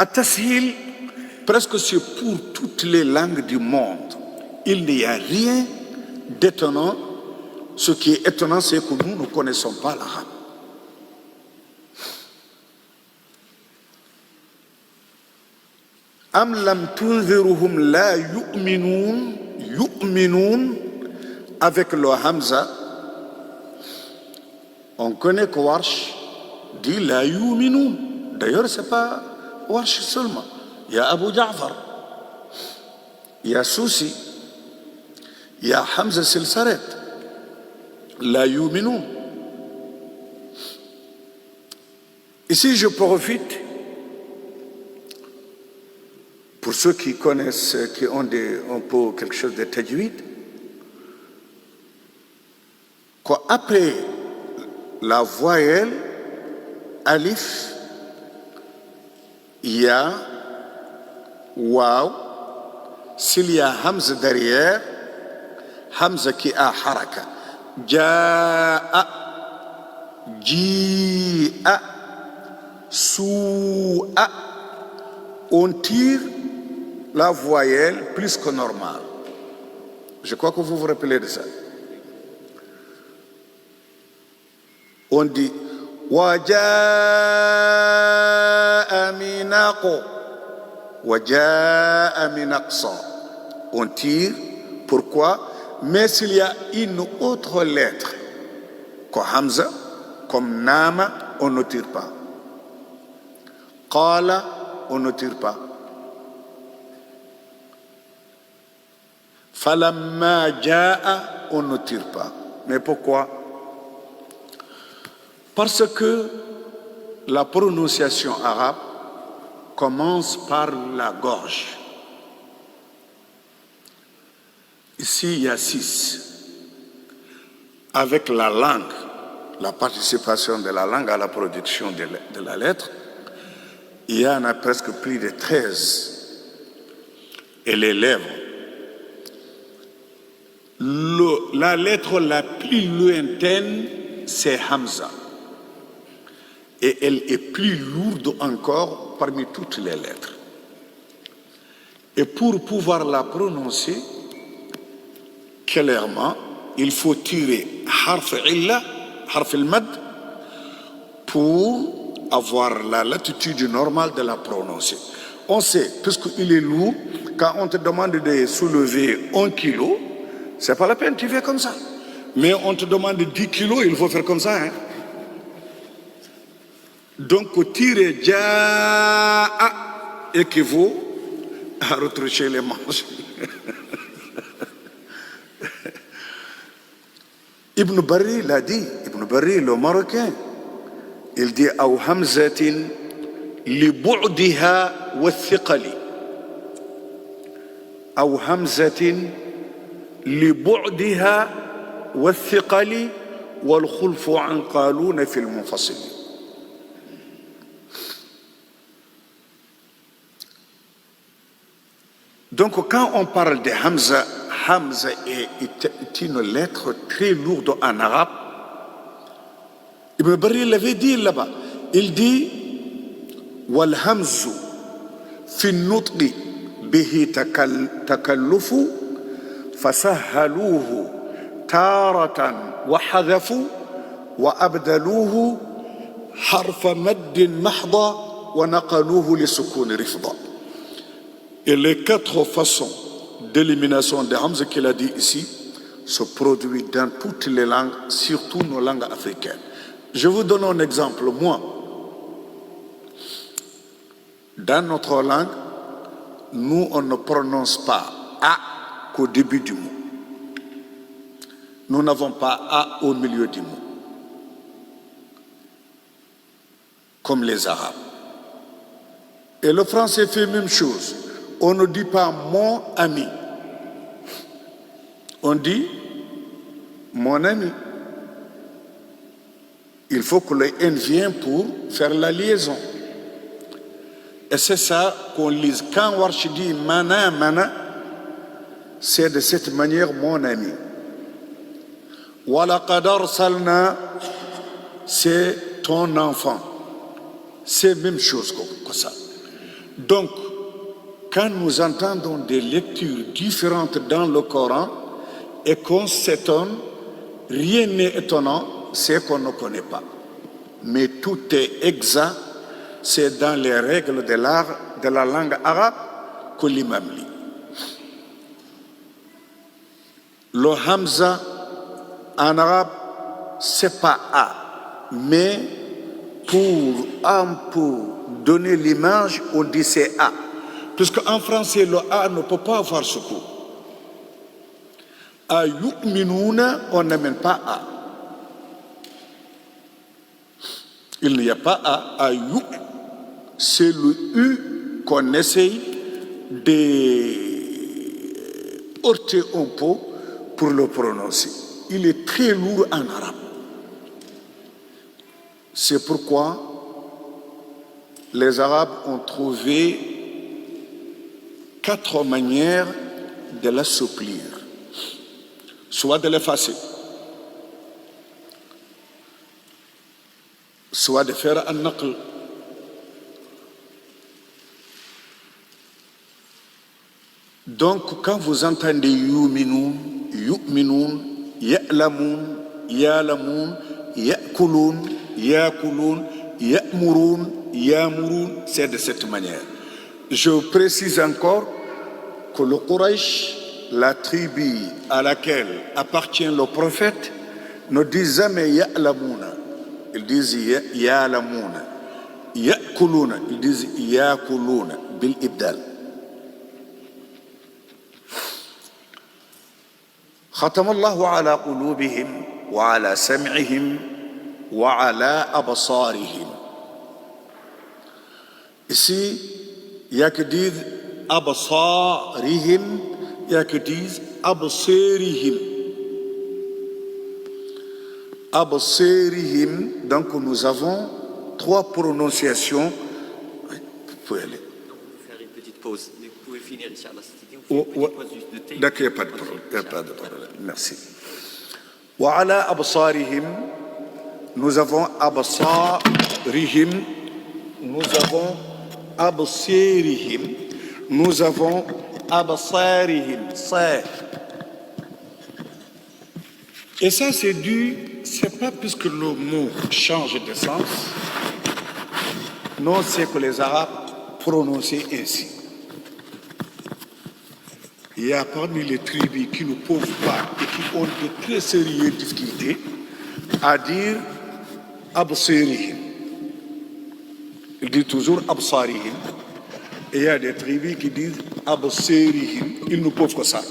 À tashil, presque sur pour toutes les langues du monde, il n'y a rien d'étonnant. Ce qui est étonnant, c'est que nous ne connaissons pas l'arabe. Am lam tunziruhum la yu'minun, yu'minun avec le hamza. On connaît que Warsh dit la yu'minun. D'ailleurs, ce n'est pas Warsh seulement. Il y a Abu Ja'far, il y a Sousi, il y a Hamza Silsaret. La yu'minun. Ici, je profite pour ceux qui connaissent, qui ont un peu quelque chose de tajwid, qu'après la voyelle alif, il y a waw. S'il y a hamza derrière, hamza qui a haraka. Ja'a, ji'a, su'a. On tire la voyelle plus que normal. Je crois que vous vous rappelez de ça. On dit waja'a min aqsa, waja'a min aqsa. On tire. Pourquoi? Mais s'il y a une autre lettre, comme Hamza, comme Nama, on ne tire pas. Qala, on ne tire pas. Falamma ja'a, on ne tire pas. Mais pourquoi? Parce que la prononciation arabe commence par la gorge. Ici, il y a 6. Avec la langue, la participation de la langue à la production de la lettre, il y en a presque plus de 13. Et les lèvres. La lettre la plus lointaine, c'est Hamza. Et elle est plus lourde encore parmi toutes les lettres. Et pour pouvoir la prononcer clairement, il faut tirer harf illa, harf al-mad, pour avoir la latitude normale de la prononcer. On sait, puisqu'il est lourd, quand on te demande de soulever 1 kilo, c'est pas la peine, tu fais comme ça. Mais on te demande 10 kilos, il faut faire comme ça. Hein? Donc, tirer ja'a équivaut à retroucher les manches. Ibn Barri l'a dit, Ibn Barri, le Marocain, il dit « Aw hamzatin li bu'diha wa thiqali » Aw hamzatin li bu'diha wa thiqali wal khulfu an qaluna fil munfasili. Donc quand on parle de Hamza, Hamza est une lettre très lourde en arabe. Ibn Barri l'avait dit là-bas. Il dit wal hamzu fi nutqi bihi takallufu fasahhaluhu taratan wa hadhafu wa abdaluhu harfa maddin mahda wa naqaluhu li sukun rifda. Et les 4 façons d'élimination de Hamza qu'il a dit ici se produisent dans toutes les langues, surtout nos langues africaines. Je vous donne un exemple. Moi, dans notre langue, nous, on ne prononce pas A qu'au début du mot. Nous n'avons pas A au milieu du mot. Comme les Arabes. Et le français fait la même chose. On ne dit pas mon ami. On dit mon ami. Il faut que le N vienne pour faire la liaison. Et c'est ça qu'on lise. Quand Warsh dit mana, mana, c'est de cette manière mon ami. Walaqad arsalna, c'est ton enfant. C'est la même chose que ça. Donc, quand nous entendons des lectures différentes dans le Coran et qu'on s'étonne, rien n'est étonnant, c'est qu'on ne connaît pas. Mais tout est exact, c'est dans les règles de l'art, de la langue arabe que l'imam lit. Le Hamza en arabe, c'est pas A, mais pour donner l'image, on dit c'est A. Puisque en français, le A ne peut pas avoir ce coup. A yu'minuna, on n'amène pas A. Il n'y a pas A. A yu, c'est le U qu'on essaye de heurter un peu pour le prononcer. Il est très lourd en arabe. C'est pourquoi les Arabes ont trouvé 4 manières de l'assouplir. Soit de l'effacer, soit de faire un naql, donc quand vous entendez yu'minun, yu'minun, ya'lamun, ya'lamun, ya'kulun, ya'kulun, ya'murun, ya'murun, c'est de cette manière. Je précise encore que le Quraysh, la tribu à laquelle appartient le prophète, ne dit jamais ya'lamuna, ils disent ya'lamuna, ya'kuluna, ils disent ya'kuluna, bil ibdal. ختم الله على قلوبهم وعلى سمعهم وعلى أبصارهم. Ici, il y a que disent absarihim, il y a que disent absarihim. Absarihim, donc nous avons 3 prononciations. Vous pouvez aller. Faire une petite pause, mais vous pouvez finir, Inch'Allah. D'accord, il n'y a pas de problème. Merci. Wa ala absarihim, nous avons absarihim, nous avons absarihim, nous avons absarihim. Et ça c'est dû, c'est pas puisque le mot change de sens, non, c'est que les Arabes prononçaient ainsi. Il y a parmi les tribus qui ne peuvent pas et qui ont de très sérieuses difficultés à dire absarihim. Ils disent toujours absarihim. Et il y a des tribus qui disent absarihim. Ils ne peuvent que ça.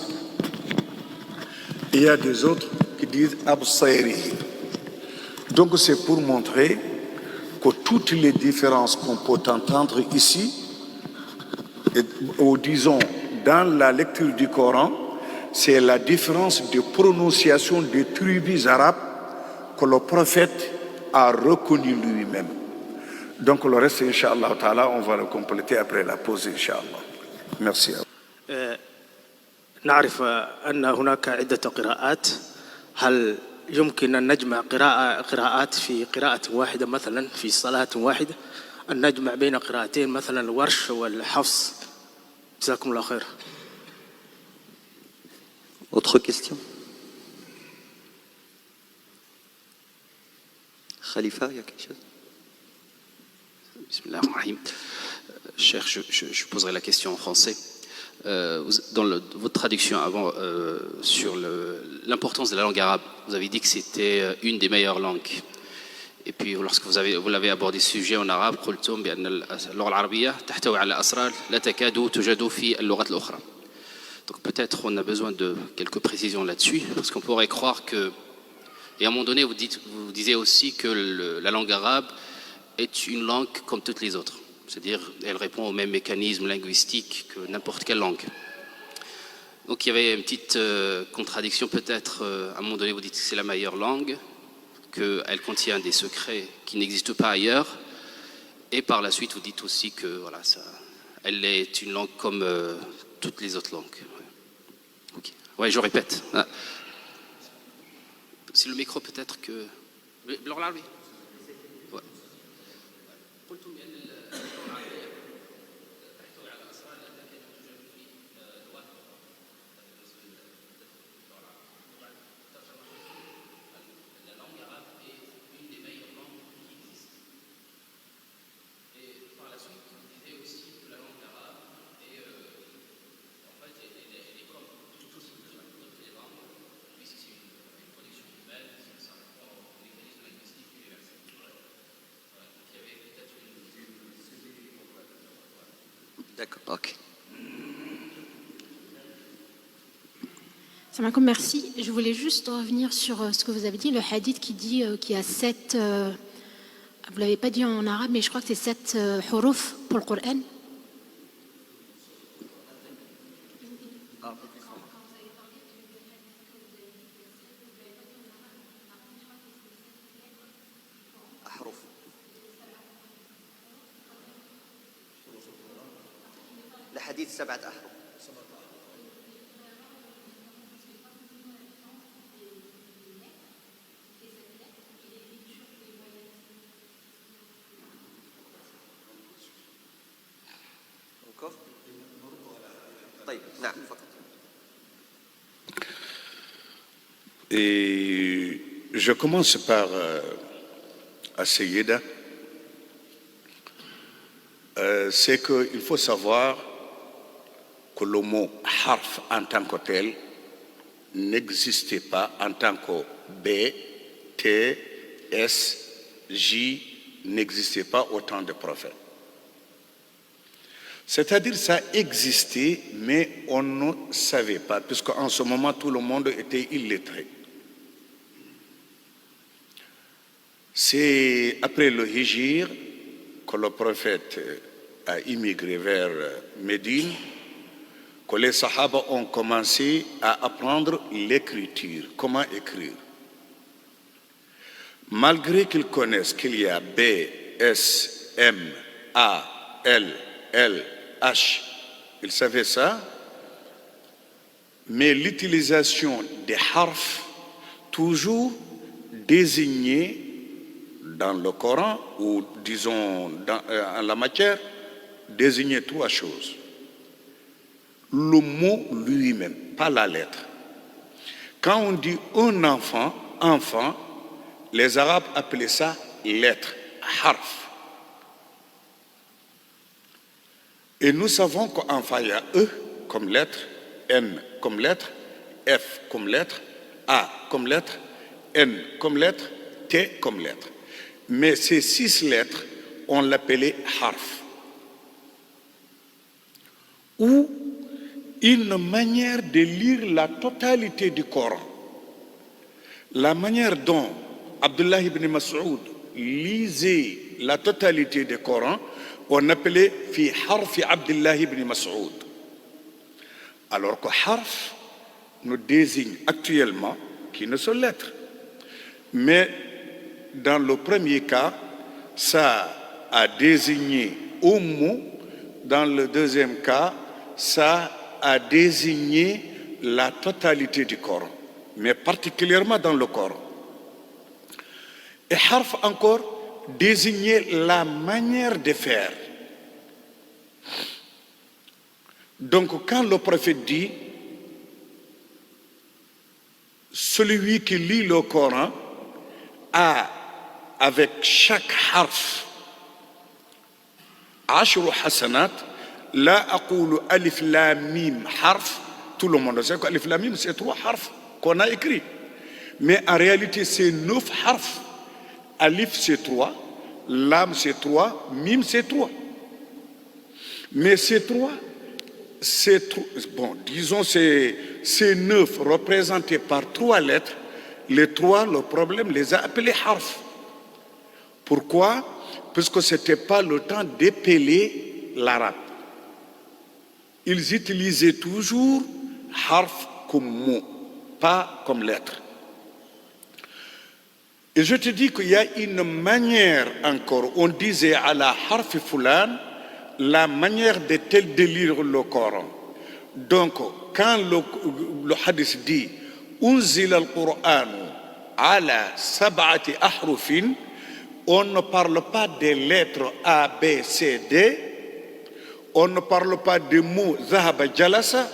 Et il y a des autres qui disent absarihim. Donc c'est pour montrer que toutes les différences qu'on peut entendre ici, ou disons dans la lecture du Coran, c'est la différence de prononciation des tribus arabes que le prophète a reconnu lui-même. Donc le reste, Inch'Allah ta'ala, on va le compléter après la pause, Inch'Allah. Merci. نعرف أن هناك عدة قراءات. هل يمكن أن نجمع قراءات في قراءة واحدة مثلا في صلاة واحدة؟ أن نجمع بين قراءتين مثلا الورش والحفص؟ جزاكم الله خير. Autre question? Khalifa, il y a quelque chose? Bismillah ar-Rahim. Cher, je poserai la question en français. Dans votre traduction avant sur l'importance de la langue arabe, vous avez dit que c'était une des meilleures langues. Et puis lorsque vous l'avez abordé ce sujet en arabe, قلتم بأن اللغة العربية تحتوي على أسرار لا تكاد توجد في اللغات الأخرى. Donc peut-être on a besoin de quelques précisions là-dessus, parce qu'on pourrait croire que, et à un moment donné vous disiez aussi que la langue arabe est une langue comme toutes les autres, c'est-à-dire elle répond aux mêmes mécanismes linguistiques que n'importe quelle langue. Donc il y avait une petite contradiction peut-être, à un moment donné vous dites que c'est la meilleure langue, qu'elle contient des secrets qui n'existent pas ailleurs, et par la suite vous dites aussi que voilà, elle est une langue comme toutes les autres langues. Okay. Ouais, je répète. Ah. C'est le micro peut-être que... Ouais. D'accord, ok. Salam alaikum, merci. Je voulais juste revenir sur ce que vous avez dit, le hadith qui dit qu'il y a 7, vous ne l'avez pas dit en arabe, mais je crois que c'est 7 huruf pour le Coran. الحديث 7 أحرف. طيب نعم فقط. Et je commence par Asseyeda. C'est qu'il faut savoir que le mot harf en tant que tel n'existait pas en tant que B, T, S, J n'existait pas au temps des prophètes. C'est-à-dire ça existait, mais on ne savait pas, puisqu'en ce moment tout le monde était illettré. C'est après le Hijr que le prophète a immigré vers Médine, que les Sahaba ont commencé à apprendre l'écriture, comment écrire. Malgré qu'ils connaissent qu'il y a B, S, M, A, L, L, H, ils savaient ça, mais l'utilisation des harfs, toujours désignés dans le Coran, ou disons en la matière, désignait 3 choses. Le mot lui-même, pas la lettre. Quand on dit un enfant, les Arabes appelaient ça lettre, harf. Et nous savons qu'enfant, il y a E comme lettre, N comme lettre, F comme lettre, A comme lettre, N comme lettre, T comme lettre. Mais ces 6 lettres, on l'appelait harf. Ou une manière de lire la totalité du Coran. La manière dont Abdullah ibn Mas'ud lisait la totalité du Coran, on appelait fi harfi Abdullah ibn Mas'ud. Alors que harf nous désigne actuellement qui ne sont lettres. Mais dans le premier cas, ça a désigné un mot. Dans le deuxième cas, ça a désigné la totalité du Coran, mais particulièrement dans le Coran. Et harf encore désignait la manière de faire. Donc quand le prophète dit celui qui lit le Coran a avec chaque harf ashru hasanat, la aqulu alif lam mim harf, tout le monde sait qu'alif lam mim c'est 3 harfs qu'on a écrits, mais en réalité c'est 9 harfs. Alif c'est 3, lam c'est 3, mim c'est 3. Mais ces 3, bon, disons ces 9 représentés par 3 lettres, les 3, le problème les a appelés harf. Pourquoi? Parce que ce n'était pas le temps d'épeler l'arabe. Ils utilisaient toujours harf comme mot, pas comme lettre. Et je te dis qu'il y a une manière encore, on disait à la harf fulan, la manière de tel de lire le Coran. Donc, quand le hadith dit unzil al-Qur'an ala sab'ati ahrufin, on ne parle pas des lettres A, B, C, D, on ne parle pas des mots zahaba jalasa,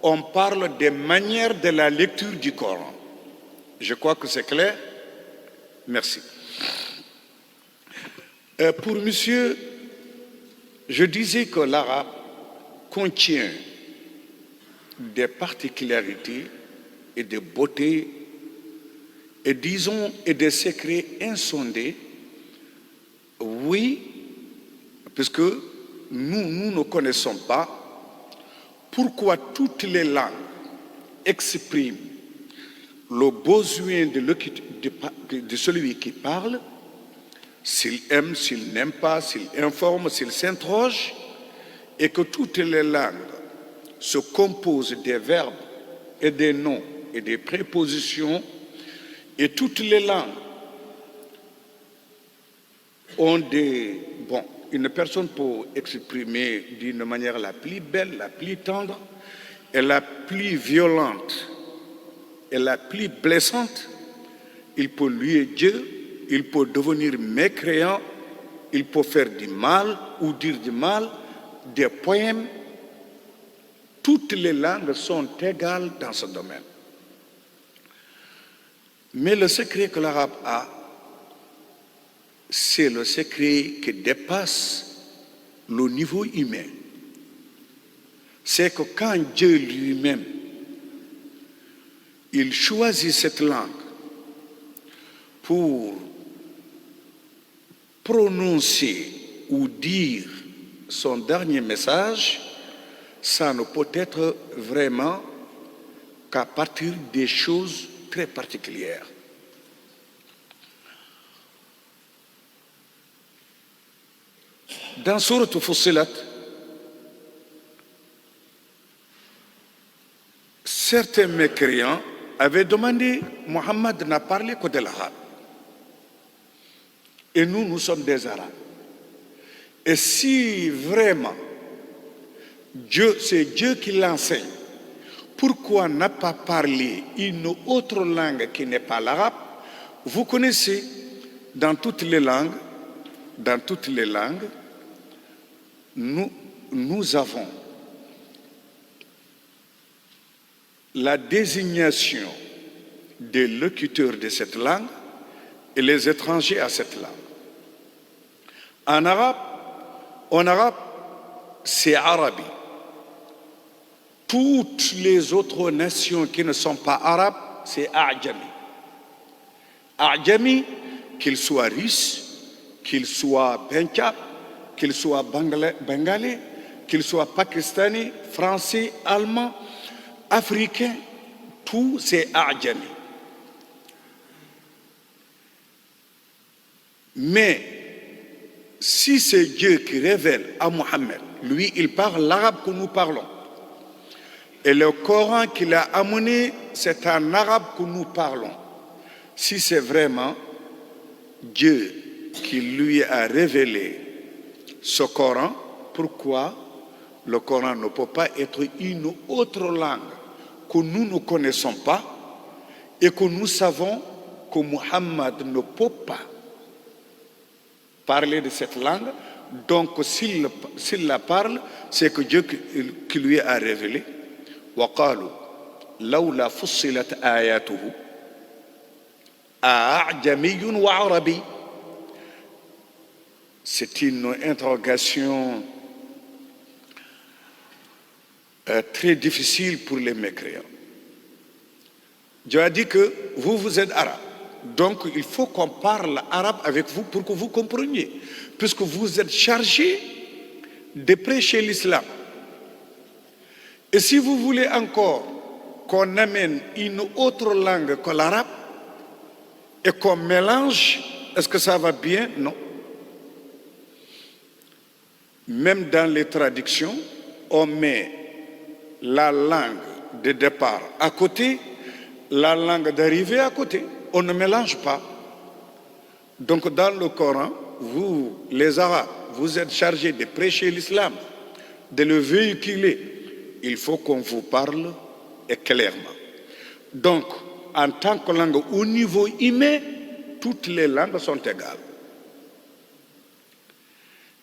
on parle des manières de la lecture du Coran. Je crois que c'est clair. Merci. Pour monsieur, je disais que l'arabe contient des particularités et des beautés et disons et des secrets insondés. Oui, puisque nous ne connaissons pas, pourquoi toutes les langues expriment le besoin de celui qui parle, s'il aime, s'il n'aime pas, s'il informe, s'il s'interroge, et que toutes les langues se composent des verbes et des noms et des prépositions, et toutes les langues ont des... Bon, une personne peut exprimer d'une manière la plus belle, la plus tendre, et la plus violente, et la plus blessante. Il peut louer Dieu, il peut devenir mécréant, il peut faire du mal ou dire du mal, des poèmes. Toutes les langues sont égales dans ce domaine. Mais le secret que l'arabe a, c'est le secret qui dépasse le niveau humain. C'est que quand Dieu lui-même, il choisit cette langue pour prononcer ou dire son dernier message, ça ne peut être vraiment qu'à partir des choses très particulières. Dans Sourate Fussilat, certains mécréants avaient demandé, Mohammed n'a parlé que de l'arabe. Et nous sommes des arabes. Et si vraiment c'est Dieu qui l'enseigne, pourquoi n'a pas parlé une autre langue qui n'est pas l'arabe? Vous connaissez, dans toutes les langues, nous avons la désignation des locuteurs de cette langue et les étrangers à cette langue. En arabe, c'est arabi. Toutes les autres nations qui ne sont pas arabes, c'est a'jami. A'jami, qu'il soit russe, qu'il soit benchab, qu'il soit bengalais, qu'il soit pakistanais, français, allemand, africain, tout c'est a'jami. Mais si c'est Dieu qui révèle à Mohammed, lui, il parle l'arabe que nous parlons. Et le Coran qu'il a amené, c'est en arabe que nous parlons. Si c'est vraiment Dieu qui lui a révélé ce Coran, pourquoi le Coran ne peut pas être une autre langue que nous ne connaissons pas et que nous savons que Muhammad ne peut pas parler de cette langue? Donc s'il la parle, c'est que Dieu qui lui a révélé. وقالوا لولا فصلت آياته أعجمي وعربي. C'est une interrogation très difficile pour les mécréants. Dieu a dit que vous êtes arabe. Donc il faut qu'on parle arabe avec vous pour que vous compreniez. Puisque vous êtes chargés de prêcher l'islam. Et si vous voulez encore qu'on amène une autre langue que l'arabe et qu'on mélange, est-ce que ça va bien? Non. Même dans les traductions, on met la langue de départ à côté, la langue d'arrivée à côté. On ne mélange pas. Donc dans le Coran, vous, les Arabes, vous êtes chargés de prêcher l'islam, de le véhiculer. Il faut qu'on vous parle clairement. Donc, en tant que langue au niveau humain, toutes les langues sont égales.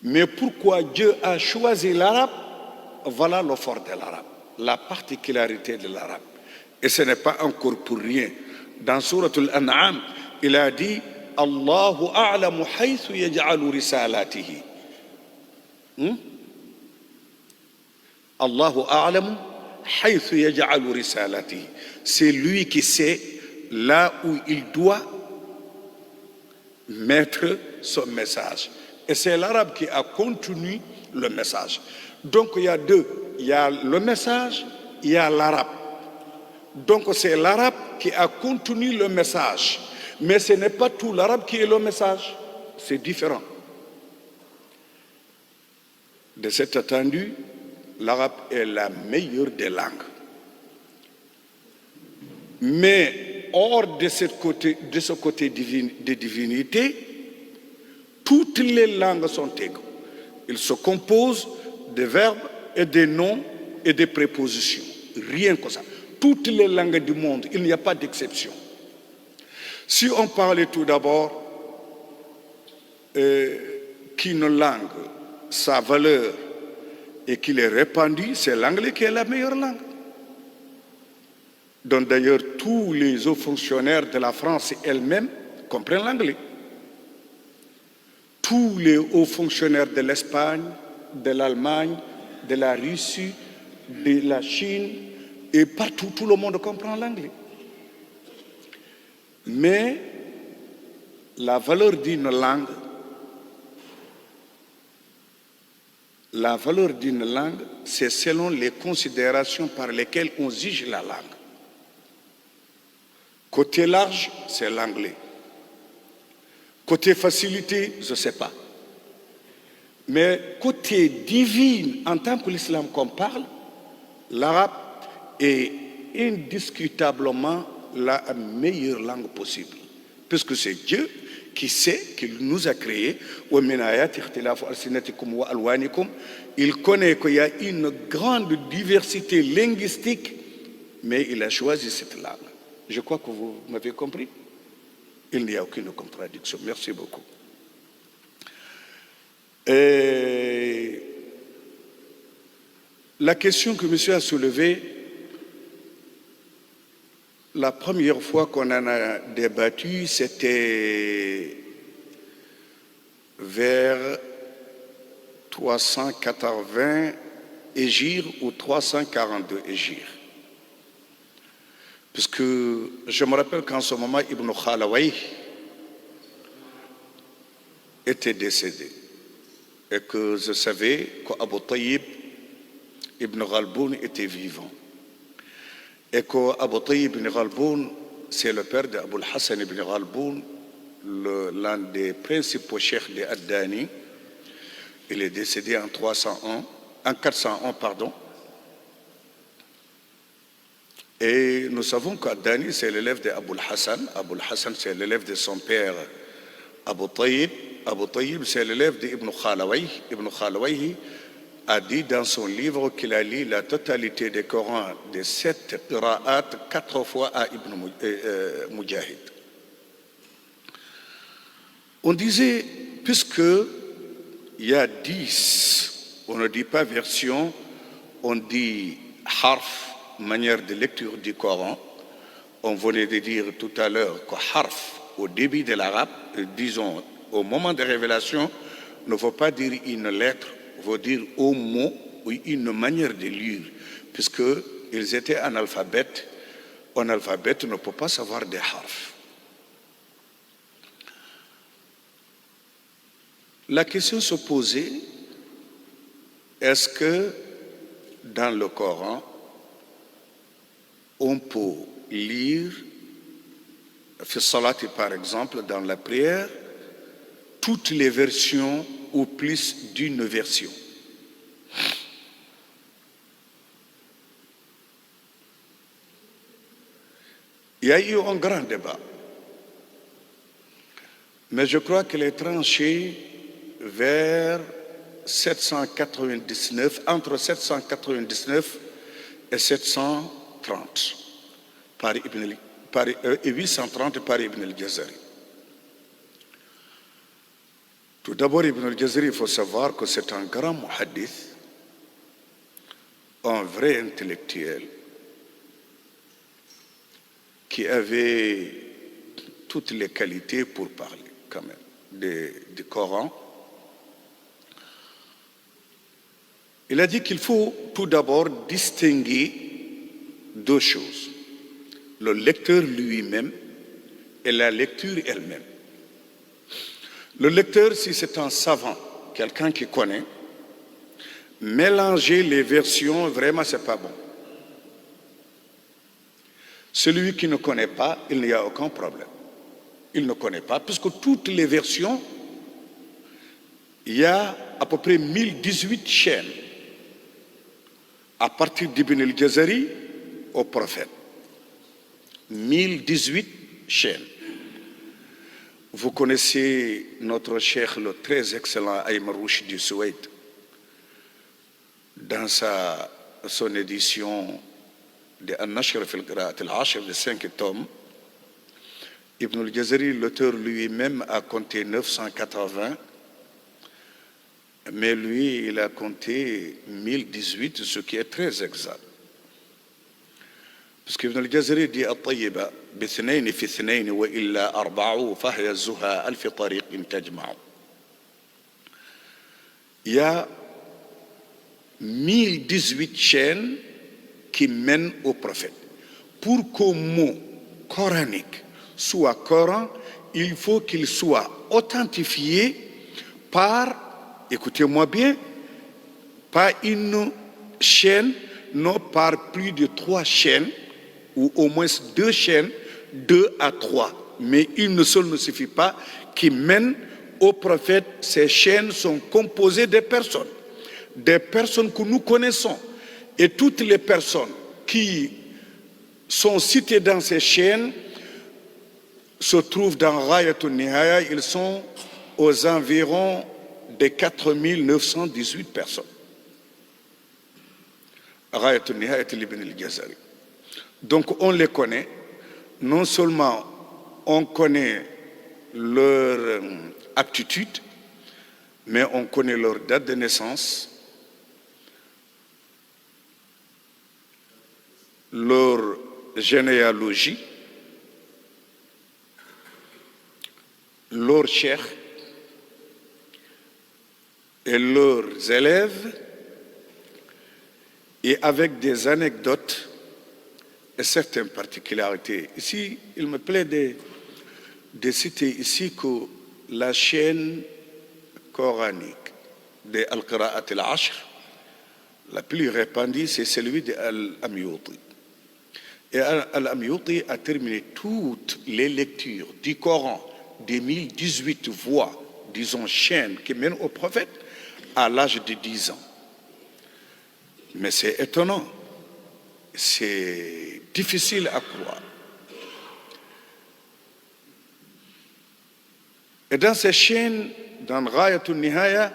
Mais pourquoi Dieu a choisi l'arabe? Voilà le fort de l'arabe, la particularité de l'arabe. Et ce n'est pas encore pour rien. Dans Sourate Al-An'am, il a dit Allahu a'lamu haythu yaj'alu risalatihi. Allahu a'lamu haythu yaj'alu risalatihi. C'est lui qui sait là où il doit mettre son message. Et c'est l'arabe qui a continué le message. Donc il y a deux. Il y a le message, il y a l'arabe. Donc c'est l'arabe qui a contenu le message. Mais ce n'est pas tout l'arabe qui est le message. C'est différent. De cet attendu, l'arabe est la meilleure des langues. Mais hors de ce côté de divinité, toutes les langues sont égales. Ils se composent de verbes et de noms et de prépositions. Rien que ça. Toutes les langues du monde, il n'y a pas d'exception. Si on parlait tout d'abord qu'une langue, sa valeur, et qu'il est répandue, c'est l'anglais qui est la meilleure langue. Donc d'ailleurs, tous les hauts fonctionnaires de la France elle-même comprennent l'anglais. Tous les hauts fonctionnaires de l'Espagne, de l'Allemagne, de la Russie, de la Chine, et partout, tout le monde comprend l'anglais. Mais la valeur d'une langue, c'est selon les considérations par lesquelles on juge la langue. Côté large, c'est l'anglais. Côté facilité, je ne sais pas. Mais côté divin, en tant que l'islam qu'on parle, l'arabe est indiscutablement la meilleure langue possible. Puisque c'est Dieu qui sait qu'il nous a créés. Il connaît qu'il y a une grande diversité linguistique, mais il a choisi cette langue. Je crois que vous m'avez compris. Il n'y a aucune contradiction. Merci beaucoup. La question que monsieur a soulevée, la première fois qu'on en a débattu, c'était vers 380 Hégire ou 342 Hégire. Puisque je me rappelle qu'en ce moment, Ibn Khalawayh était décédé. Et que je savais qu'Abu Tayyib Ibn Ghalboun était vivant. Et qu'Abu Tayyib Ibn Ghalboun, c'est le père d'Abul Hassan Ibn Ghalboun, l'un des principaux cheikhs de Ad-Dani. Il est décédé en 401, pardon. Et nous savons qu'Ad-Dani, c'est l'élève d'Abul Hassan. Abul Hassan, c'est l'élève de son père Abu Tayyib. Abu Tayyib, c'est l'élève d'Ibn Khalawayh. Ibn Khalawayh a dit dans son livre qu'il a lu la totalité des Corans de 7 qira'at 4 fois à Ibn Mujahid. On disait, puisqu'il y a 10, on ne dit pas version, on dit harf, manière de lecture du Coran. On venait de dire tout à l'heure que harf, au début de l'arabe, disons, au moment de révélation, ne veut pas dire une lettre, veut dire un mot ou une manière de lire, puisqu'ils étaient analphabètes. Un alphabète ne peut pas savoir des harfs. La question se posait, est-ce que dans le Coran, on peut lire, fi salati par exemple, dans la prière, toutes les versions ou plus d'une version. Il y a eu un grand débat, mais je crois qu'il est tranché vers 799, entre 799 et 730, et 830 par Ibn al-Jazari. Tout d'abord, Ibn al-Jazari, il faut savoir que c'est un grand muhaddith, un vrai intellectuel, qui avait toutes les qualités pour parler, quand même, du Coran. Il a dit qu'il faut tout d'abord distinguer deux choses, le lecteur lui-même et la lecture elle-même. Le lecteur, si c'est un savant, quelqu'un qui connaît, mélanger les versions, vraiment, c'est pas bon. Celui qui ne connaît pas, il n'y a aucun problème. Il ne connaît pas, puisque toutes les versions, il y a à peu près 1018 chaînes, à partir d'Ibn al-Jazari au prophète. 1018 chaînes. Vous connaissez notre cheikh, le très excellent Ayman Rushdi Souaid, dans son édition de An-Nashr fil Qira'at al-Ashr, de 5 tomes. Ibn al-Jazari, l'auteur lui-même, a compté 980, mais lui, il a compté 1018, ce qui est très exact. Parce qu'Ibn al-Jazari dit الطيبة باثنين في اثنين وإلا أربع فهي الزهى ألف طريق تجمع. Il y a 1018 chaînes qui mènent au prophète. Pour qu'un mot coranique soit Coran, il faut qu'il soit authentifié par, écoutez-moi bien, pas une chaîne, non par plus de 3 chaînes, ou au moins 2 chaînes, 2 à 3. Mais une seule ne suffit pas, qui mène au prophète. Ces chaînes sont composées des personnes que nous connaissons. Et toutes les personnes qui sont citées dans ces chaînes se trouvent dans Ghayatul Nihaya. Ils sont aux environs de 4918 personnes. Ghayatul Nihaya Ibn al-Jazari. Donc on les connaît. Non seulement on connaît leur aptitude, mais on connaît leur date de naissance, leur généalogie, leurs cheikh et leurs élèves, et avec des anecdotes et certaines particularités. Ici, il me plaît de citer ici que la chaîne coranique de Al-Qira'at al-Ashr, la plus répandue, c'est celui de Al-Amyuti. Et Al-Amyuti a terminé toutes les lectures du Coran des 1018 voix, disons chaînes, qui mènent au prophète à l'âge de 10 ans. Mais c'est étonnant, c'est difficile à croire. Et dans ces chaînes, dans Ghayatul Nihaya,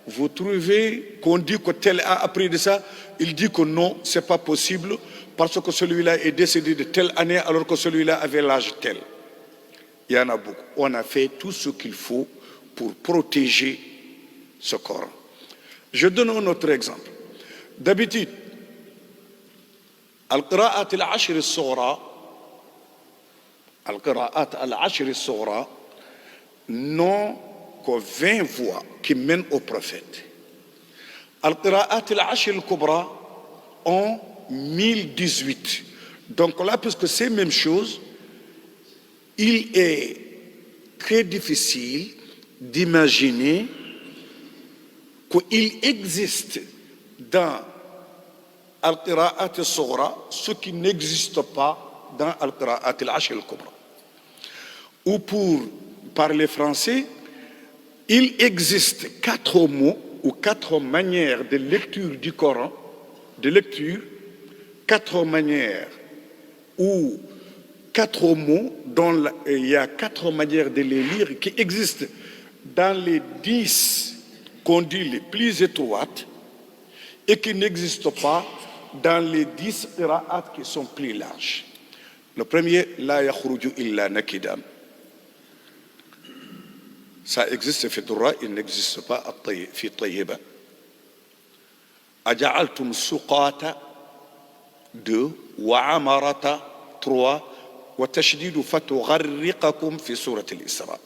vous trouvez qu'on dit que tel a appris de ça, il dit que non, c'est pas possible, parce que celui-là est décédé de telle année alors que celui-là avait l'âge tel. Il y en a beaucoup. On a fait tout ce qu'il faut pour protéger ce Coran. Je donne un autre exemple. D'habitude, Al-Qira'at al-Ashr al-Sughra, Al-Qira'at al-Ashr al-Sughra n'ont que 20 voix qui mènent au prophète. Al-Qira'at al-Ashr al-Kubra ont 1018. Donc là, puisque c'est la même chose, il est très difficile d'imaginer qu'il existe dans Al-Qira'at al-Sughra ce qui n'existe pas dans Al-Qira'at al-Ashr al-Kubra. Ou pour parler français, il existe 4 mots ou 4 manières de lecture du Coran, de lecture, 4 manières ou 4 mots dont il y a 4 manières de les lire qui existent dans les 10 qu'on dit les plus étroites et qui n'existent pas dans les 10 qira'at qui sont plus larges. Le premier, la yakhruju illa nakidan. Ça existe في الدراء, il n'existe pas في طيبة. أجعلتم سقاة 2 وعمرة 3 وتشديد فتغرقكم في سورة الإسراء.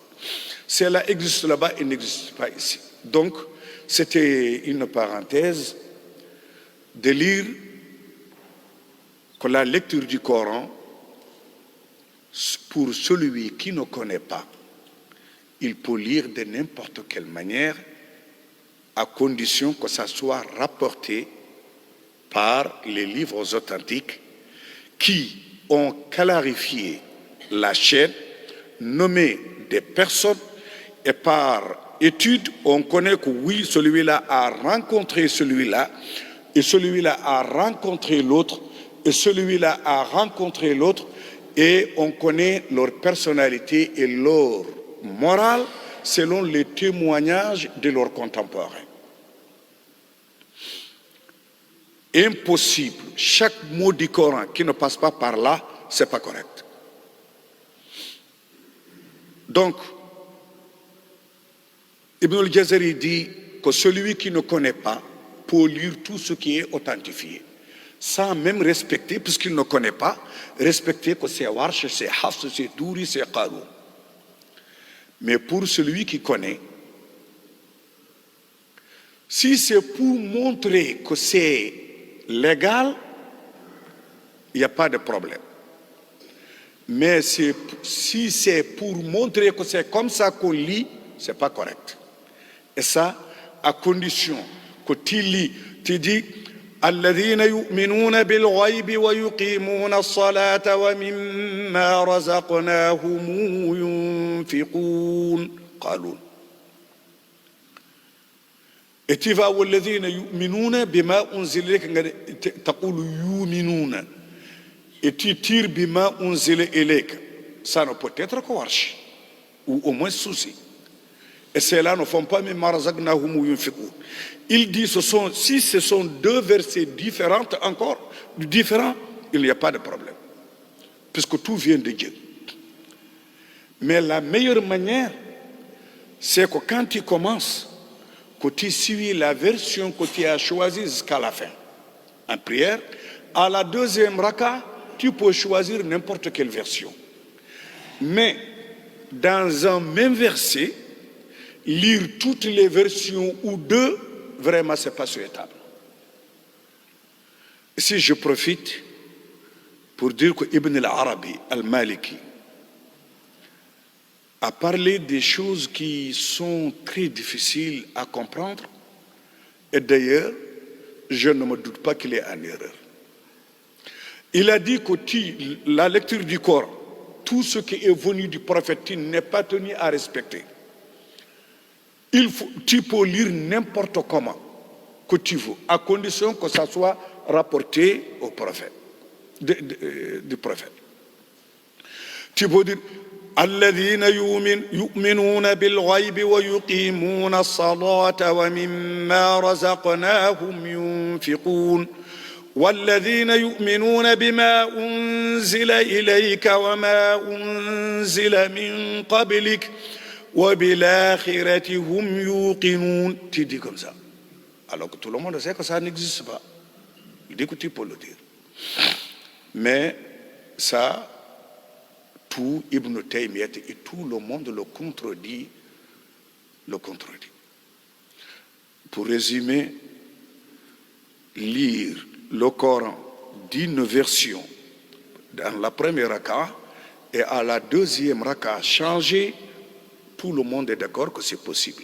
Cela existe là-bas, il n'existe pas ici. Donc, c'était une parenthèse de lire que la lecture du Coran, pour celui qui ne connaît pas, il peut lire de n'importe quelle manière à condition que ça soit rapporté par les livres authentiques qui ont clarifié la chaîne, nommé des personnes, et par étude, on connaît que oui, celui-là a rencontré celui-là, et celui-là a rencontré l'autre, et celui-là a rencontré l'autre, et on connaît leur personnalité et leur morale selon les témoignages de leurs contemporains. Impossible. Chaque mot du Coran qui ne passe pas par là, c'est pas correct. Donc, Ibn al-Jazari dit que celui qui ne connaît pas peut lire tout ce qui est authentifié, sans même respecter, puisqu'il ne connaît pas, respecter que c'est Warsh, c'est Hafs, c'est Douri, c'est Qarou. Mais pour celui qui connaît, si c'est pour montrer que c'est légal, il n'y a pas de problème. Mais si c'est pour montrer que c'est comme ça qu'on lit, ce n'est pas correct. Et ça, à condition que tu lis, tu dis الذين يؤمنون بالغيب ويقيمون الصلاة ومما رزقناهم ينفقون قالون. Et tu vas والذين يؤمنون بما أنزل إليك تقول يؤمنون. Et tu tires بما أنزل إليك. Ça ne peut être que Warsh, ou au moins souci. Et ceux-là ne font pas مما رزقناهم ينفقون. Il dit, si ce sont deux versets différents encore, différents, il n'y a pas de problème. Puisque tout vient de Dieu. Mais la meilleure manière, c'est que quand tu commences, que tu suis la version que tu as choisie jusqu'à la fin. En prière, à la deuxième raka, tu peux choisir n'importe quelle version. Mais dans un même verset, lire toutes les versions ou deux, vraiment, ce n'est pas souhaitable. Si je profite pour dire que Ibn al-Arabi, al-Maliki, a parlé des choses qui sont très difficiles à comprendre, et d'ailleurs, je ne me doute pas qu'il est en erreur. Il a dit que la lecture du Coran, tout ce qui est venu du prophète n'est pas tenu à respecter. Tu peux lire n'importe comment que tu veux, à condition que ça soit rapporté au prophète, du prophète. Tu peux dire الذين يؤمنون بالغيب ويقيمون الصلاة ومما رزقناهم ينفقون والذين يؤمنون بما أنزل إليك وما أنزل من قبلك وبالآخرة هم يوقنون. Tu dis comme ça. Alors que tout le monde sait que ça n'existe pas. Il dit que tu peux le dire. Mais ça, tout Ibn Taymiyyah et tout le monde le contredit. Pour résumer, lire le Coran d'une version dans la première raka et à la deuxième raka changer, tout le monde est d'accord que c'est possible.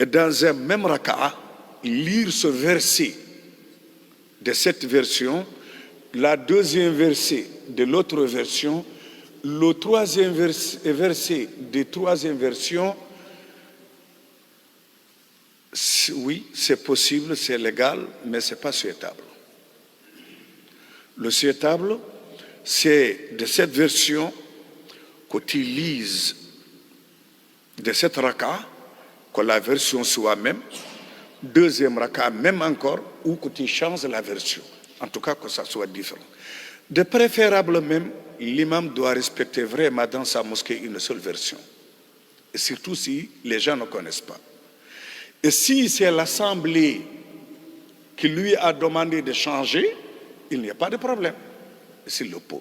Et dans un même raka, lire ce verset de cette version, la deuxième verset de l'autre version, le troisième verset de troisième version, oui, c'est possible, c'est légal, mais ce n'est pas souhaitable. Le souhaitable, c'est de cette version que tu lises de cette raka, que la version soit même, deuxième raka même encore, ou que tu changes la version. En tout cas, que ça soit différent. De préférable même, l'imam doit respecter vraiment dans sa mosquée une seule version. Et surtout si les gens ne connaissent pas. Et si c'est l'assemblée qui lui a demandé de changer, il n'y a pas de problème. Et s'il le peut.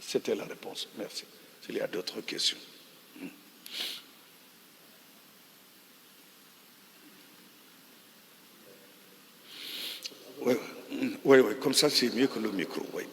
C'était la réponse. Merci. S'il y a d'autres questions. Oui, oui, comme ça c'est mieux que le micro, oui.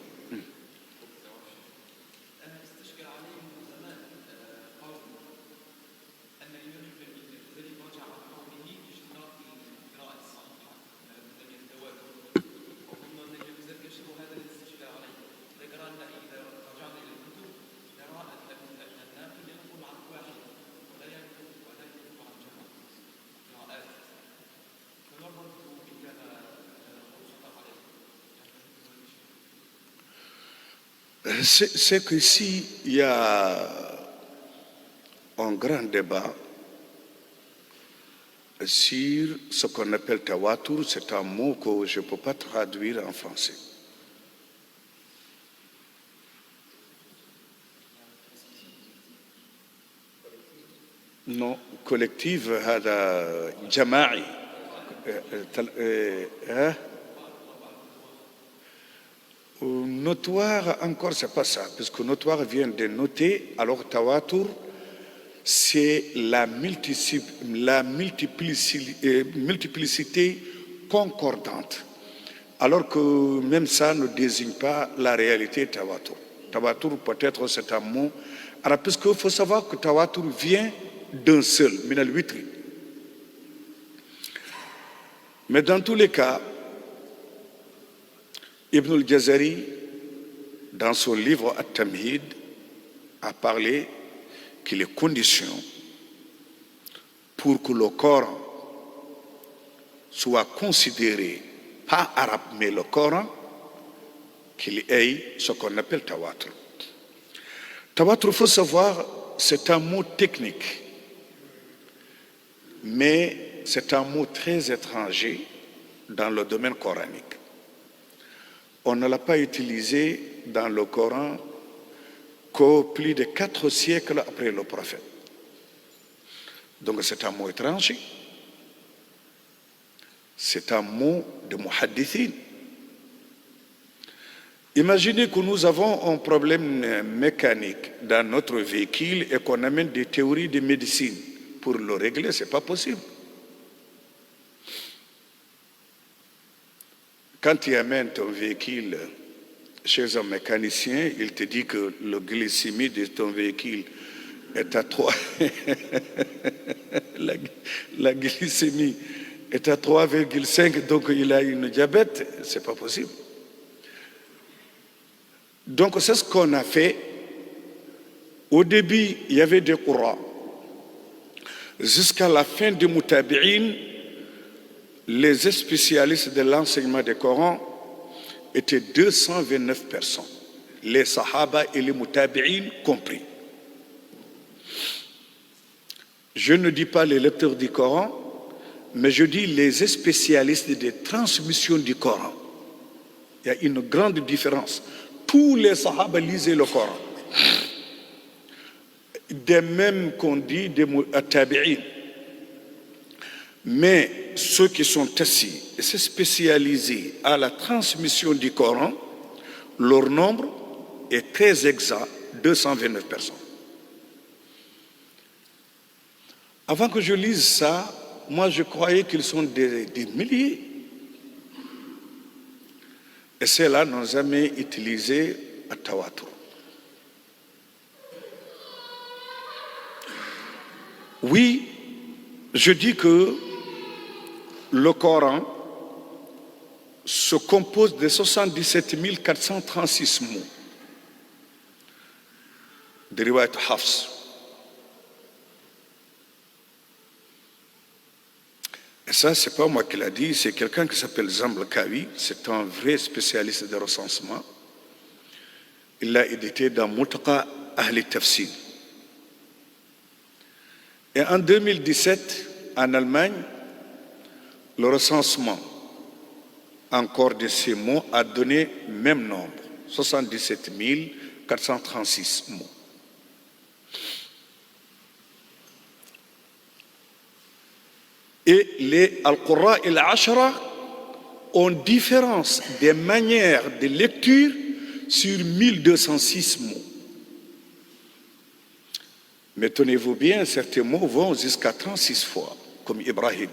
C'est qu'ici, il y a un grand débat sur ce qu'on appelle tawatur. C'est un mot que je ne peux pas traduire en français. Non, collective, هذا جماعي. Notoire, encore, c'est pas ça, puisque notoire vient de noter, alors tawatur, c'est la multiplicité concordante, alors que même ça ne désigne pas la réalité tawatur. Tawatur, peut-être, c'est un mot arabe, puisqu'il faut savoir que tawatur vient d'un seul, min al-witri. Mais dans tous les cas, Ibn al-Jazari, dans son livre At-Tamhid, a parlé que les conditions pour que le Coran soit considéré, pas arabe, mais le Coran, qu'il ait ce qu'on appelle tawatur. Tawatur, il faut savoir, c'est un mot technique, mais c'est un mot très étranger dans le domaine coranique. On ne l'a pas utilisé dans le Coran qu'au plus de 4 siècles après le prophète. Donc c'est un mot étranger. C'est un mot de muhaddithin. Imaginez que nous avons un problème mécanique dans notre véhicule et qu'on amène des théories de médecine. Pour le régler, ce n'est pas possible. Quand tu amènes ton véhicule chez un mécanicien, il te dit que le glycémie de ton véhicule est à 3. la glycémie est à 3,5, donc il a une diabète. Ce n'est pas possible. Donc c'est ce qu'on a fait. Au début, il y avait des courants. Jusqu'à la fin du Mutabi'in, les spécialistes de l'enseignement du Coran étaient 229 personnes, les Sahaba et les Mutabi'in compris. Je ne dis pas les lecteurs du Coran, mais je dis les spécialistes de transmission du Coran. Il y a une grande différence. Tous les Sahaba lisaient le Coran. De même qu'on dit des Tabi'in. Mais ceux qui sont assis et se spécialisés à la transmission du Coran, leur nombre est très exact, 229 personnes. Avant que je lise ça, moi je croyais qu'ils sont des milliers. Et ceux-là n'ont jamais utilisé le tawatur. Oui, je dis que le Coran se compose de 77 436 mots de Riwayat Hafs. Et ça, ce n'est pas moi qui l'a dit, c'est quelqu'un qui s'appelle Zambl Kawi, c'est un vrai spécialiste de recensement. Il l'a édité dans Multaqa Ahli Tafsir. Et en 2017, en Allemagne, le recensement encore de ces mots a donné le même nombre, 77 436 mots. Et les Al-Qurra et l'Ashara ont différence des manières de lecture sur 1206 mots. Mais tenez-vous bien, certains mots vont jusqu'à 36 fois, comme Ibrahim.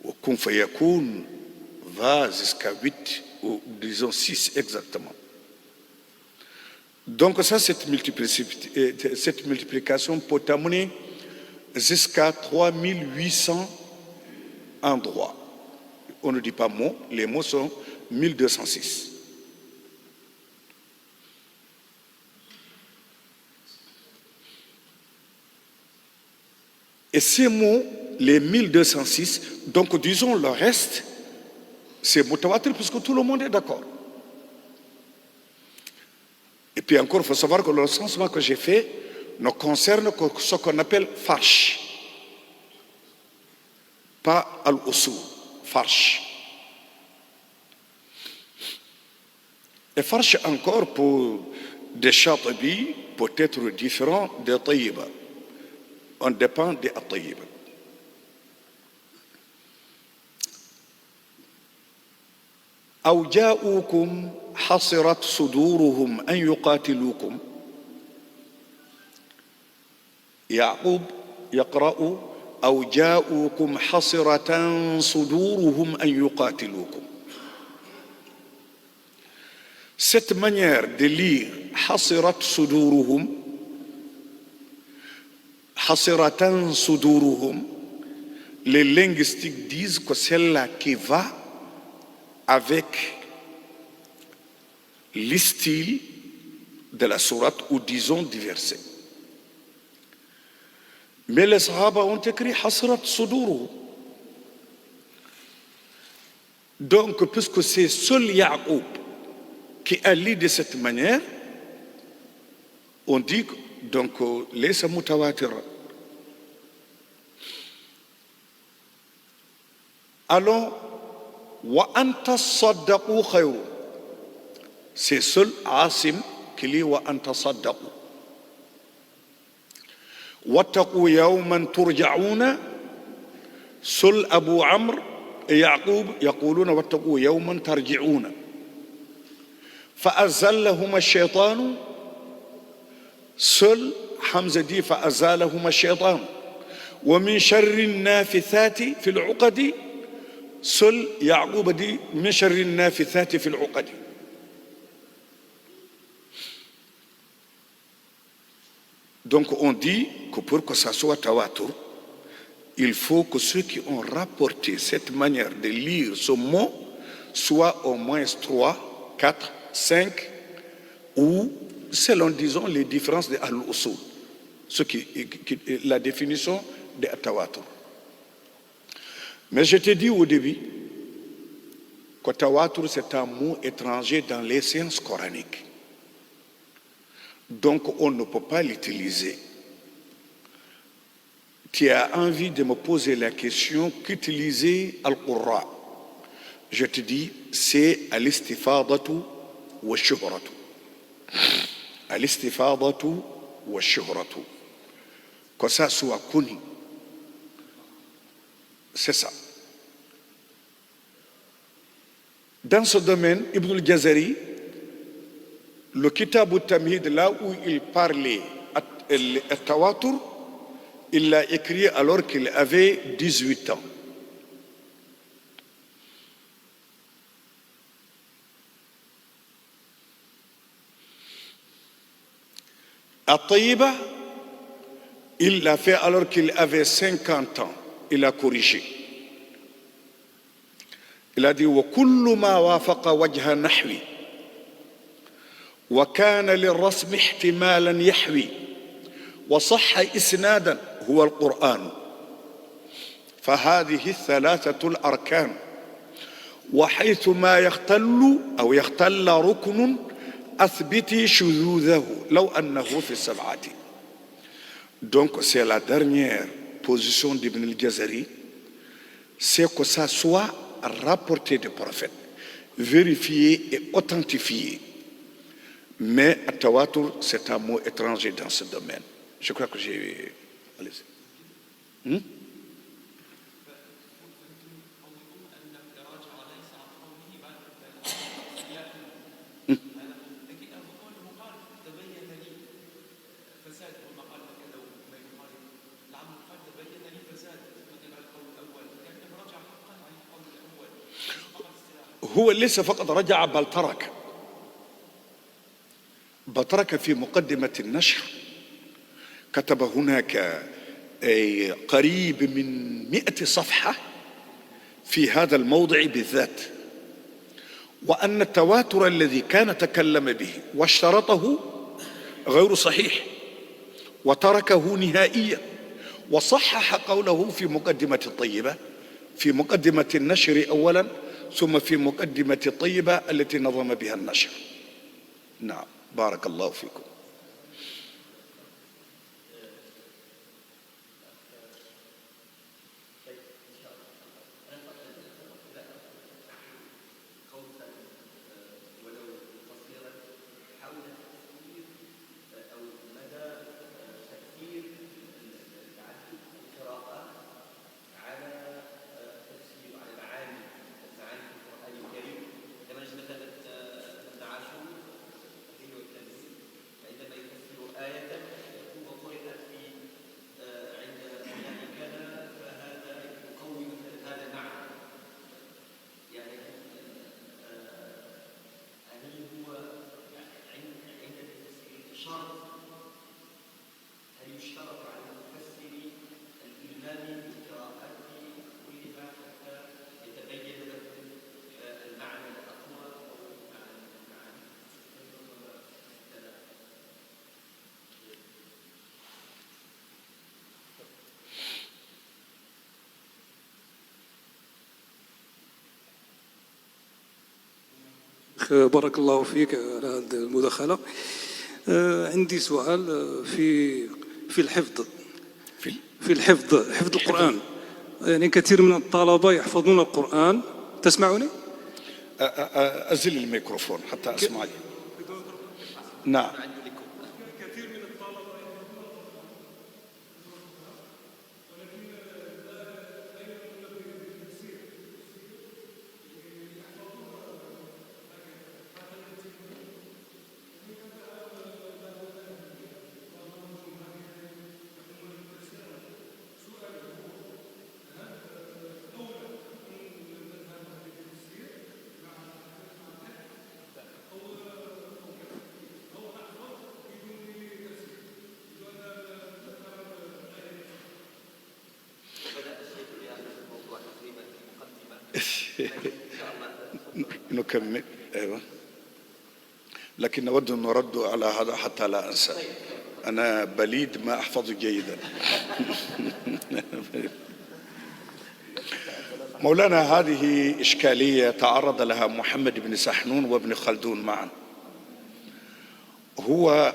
Ou Kun Fayakoun va jusqu'à 8, ou disons 6 exactement. Donc ça, cette multiplication peut amener jusqu'à 3800 endroits. On ne dit pas mots, les mots sont 1206. Et ces mots, les 1206, donc disons le reste, c'est mutawatir puisque tout le monde est d'accord. Puis encore, il faut savoir que le recensement que j'ai fait ne concerne que ce qu'on appelle farsh. Pas al-usul, farsh. Et farsh encore pour des chatibi peut être différent des tayyiba. On dépend des tayyiba. أو جاءوكم حصرت صدورهم أن يقاتلوكم. يعقوب يقرأ أو جاءوكم حصرة صدورهم أن يقاتلوكم. Cette manière de lire حصرت صدورهم, حصرة صدورهم, les linguistiques disent que c'est celle-là qui va avec le style de la sourate ou disons du verset. Mais les Sahaba ont écrit Hasrat Suduru. Donc, puisque c'est seul Ya'qub qui a lu de cette manière, on dit donc laisse mutawatir. Alors, wa anta saddaqu khayr. C'est seul Asim qui lit wa anta saddaqu. Wattaqu yawman turja'una. Seul Abu Amr et Yaqub يقولون واتقوا يوما ترجعون. فأزلهما الشيطان. Seul Hamza dit فأزالهما الشيطان. ومن شر النافثات في العقد. Seul Yaqub dit من شر النافثات في العقد. Donc on dit que pour que ça soit tawatur, il faut que ceux qui ont rapporté cette manière de lire ce mot soient au moins 3, 4, 5 ou selon disons les différences de al-usul, la définition de tawatur. Mais je t'ai dit au début que tawatur c'est un mot étranger dans les sciences coraniques. Donc on ne peut pas l'utiliser. Tu as envie de me poser la question qu'utiliser Al-Qurra. Je te dis, c'est al-istifadatu wa shuhratu. Al-istifadatu wa shuhratu. Que ça soit connu. C'est ça. Dans ce domaine, Ibn al-Jazari, le Kitab al-Tamhid, là où il parlait al-Tawatur, il l'a écrit alors qu'il avait 18 ans. At-Tayyiba, il l'a fait alors qu'il avait 50 ans. Il a corrigé. Il a dit وَكُلُّ مَا وَافَقَ وَجْهَ نَحْوِ وَكَانَ لِلرَّسْمِ احْتِمَالًا يَحْوِي وصح إسنادا هو القرآن فهذه الثلاثة الأركان وحيث ما يختل أو يختل ركن أثبتي شذوذه لو أنه في السبعة. Donc c'est la dernière position d'Ibn al-Jazari, c'est que ça soit rapporté des prophètes, vérifié et authentifié. Mais at-tawatur c'est un mot étranger dans ce domaine. Je crois que j'ai... Allez-y. هو ليس فقط رجع بل ترك في مقدمة النشر كتب هناك قريب من 100 صفحة في هذا الموضع بالذات، وأن التواتر الذي كان تكلم به واشترطه غير صحيح وتركه نهائيا، وصحح قوله في مقدمة الطيبة، في مقدمة النشر أولا ثم في مقدمة الطيبة التي نظم بها النشر. نعم. بارك الله فيكم. بارك الله فيك على هذه المداخلة. عندي سؤال في الحفظ، حفظ القرآن. يعني كثير من الطلبة يحفظون القرآن. تسمعني؟ أزل الميكروفون حتى أسمعك. نعم. نكمل. أيوة. لكن نود أن نرد على هذا حتى لا أنسى. أنا بليد ما أحفظ جيدا. مولانا، هذه إشكالية تعرض لها محمد بن سحنون وابن خلدون معا. هو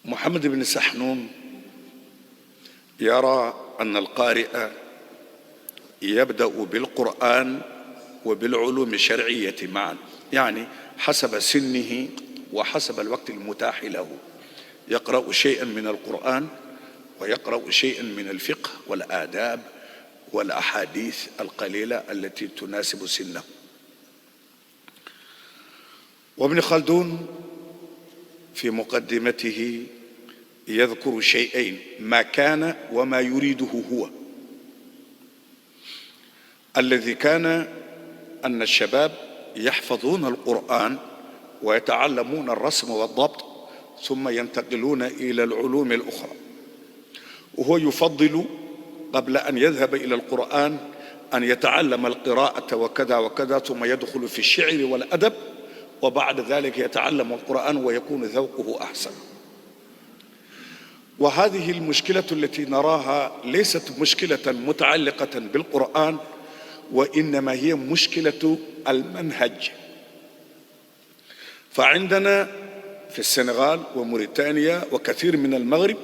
محمد بن سحنون يرى أن القارئ يبدأ بالقرآن وبالعلوم الشرعية معا، يعني حسب سنه وحسب الوقت المتاح له، يقرأ شيئا من القرآن ويقرأ شيئا من الفقه والآداب والأحاديث القليلة التي تناسب سنه. وابن خلدون في مقدمته يذكر شيئين: ما كان وما يريده هو. الذي كان أن الشباب يحفظون القرآن ويتعلمون الرسم والضبط ثم ينتقلون إلى العلوم الأخرى، وهو يفضل قبل أن يذهب إلى القرآن أن يتعلم القراءة وكذا وكذا ثم يدخل في الشعر والأدب، وبعد ذلك يتعلم القرآن ويكون ذوقه أحسن. وهذه المشكلة التي نراها ليست مشكلة متعلقة بالقرآن، وإنما هي مشكلة المنهج. فعندنا في السنغال وموريتانيا وكثير من المغرب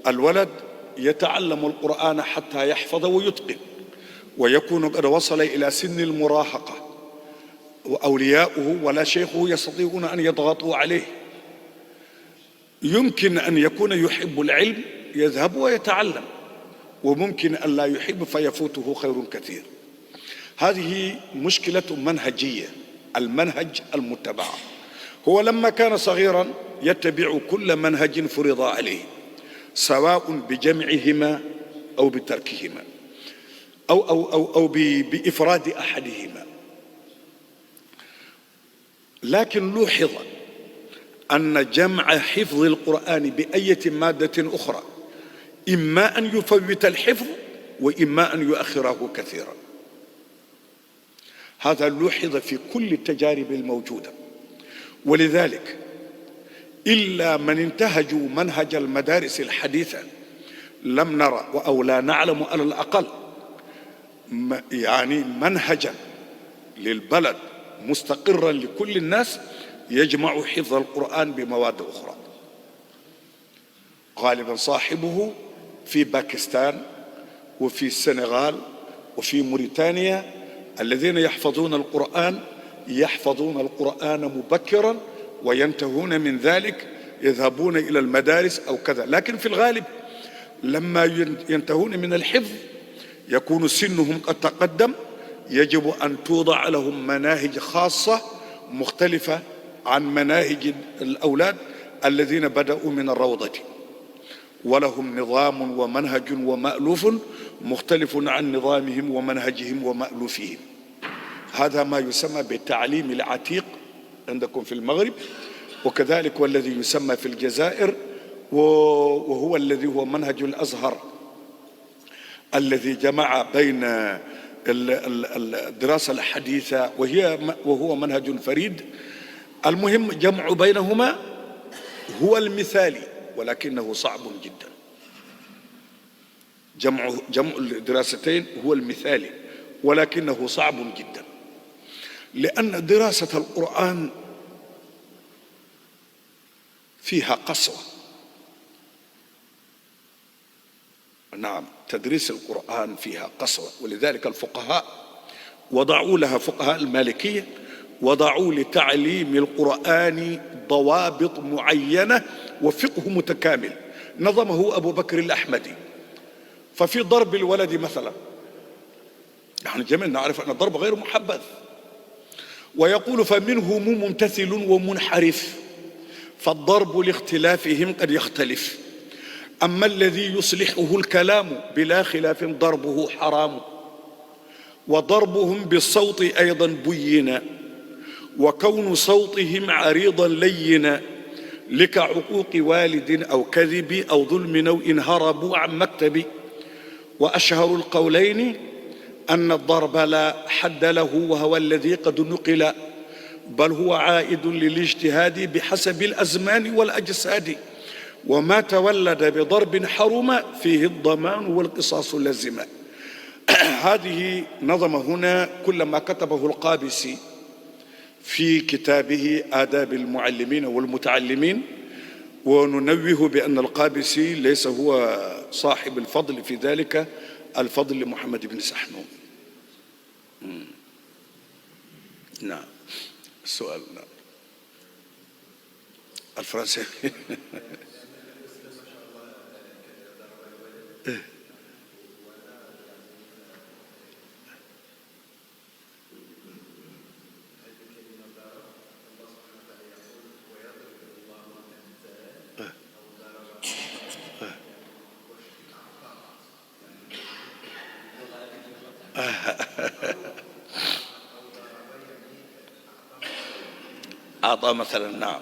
الولد يتعلم القرآن حتى يحفظ ويتقن ويكون قد وصل إلى سن المراهقة، وأولياؤه ولا شيخه يستطيعون أن يضغطوا عليه. يمكن أن يكون يحب العلم يذهب ويتعلم، وممكن أن لا يحب فيفوته خير كثير. هذه مشكلة منهجية، المنهج المتبع. هو لما كان صغيرا يتبع كل منهج فرض عليه، سواء بجمعهما أو بتركهما أو بإفراد أحدهما. لكن لوحظ أن جمع حفظ القرآن بأية مادة أخرى إما أن يفوت الحفظ وإما أن يؤخره كثيرا. هذا لوحظ في كل التجارب الموجودة. ولذلك إلا من انتهجوا منهج المدارس الحديثة لم نرى أو لا نعلم على الأقل يعني منهجا للبلد مستقرا لكل الناس يجمع حفظ القرآن بمواد أخرى. غالبا صاحبه في باكستان وفي السنغال وفي موريتانيا الذين يحفظون القرآن مبكرا وينتهون من ذلك يذهبون إلى المدارس أو كذا. لكن في الغالب لما ينتهون من الحفظ يكون سنهم قد تقدم، يجب أن توضع لهم مناهج خاصة مختلفة عن مناهج الأولاد الذين بدأوا من الروضة، ولهم نظام ومنهج ومألوف مختلف عن نظامهم ومنهجهم ومألوفهم. هذا ما يسمى بالتعليم العتيق عندكم في المغرب، وكذلك والذي يسمى في الجزائر، وهو الذي هو منهج الأزهر الذي جمع بين الدراسة الحديثة وهو منهج فريد. المهم جمع بينهما هو المثالي، ولكنه صعب جدا. جمع الدراستين هو المثالي ولكنه صعب جدا، لأن دراسة القرآن فيها قسوة. نعم، تدريس القرآن فيها قسوة، ولذلك الفقهاء وضعوا لها، فقهاء المالكية وضعوا لتعليم القرآن ضوابط معينة وفقه متكامل نظمه أبو بكر الأحمدي. ففي ضرب الولد مثلا، نحن جميعا نعرف أن الضرب غير محبذ، ويقول فمنهم ممتثل ومنحرف، فالضرب لاختلافهم قد يختلف، أما الذي يصلحه الكلام بلا خلاف ضربه حرام، وضربهم بالصوت أيضا بينا، وكون صوتهم عريضا لينا، لكعقوق والد أو كذب أو ظلم أو إن هربوا عن مكتب. وأشهر القولين أن الضرب لا حد له، وهو الذي قد نقل، بل هو عائد للاجتهاد بحسب الأزمان والأجساد، وما تولد بضرب حرم فيه الضمان والقصاص لازما. هذه نظم هنا كل ما كتبه القابسي في كتابه آداب المعلمين والمتعلمين، وننوه بأن القابسي ليس هو صاحب الفضل في ذلك، الفضل لمحمد بن سحنون. نعم، السؤال. نعم، الفرنسي. أعطى مثلا. نعم.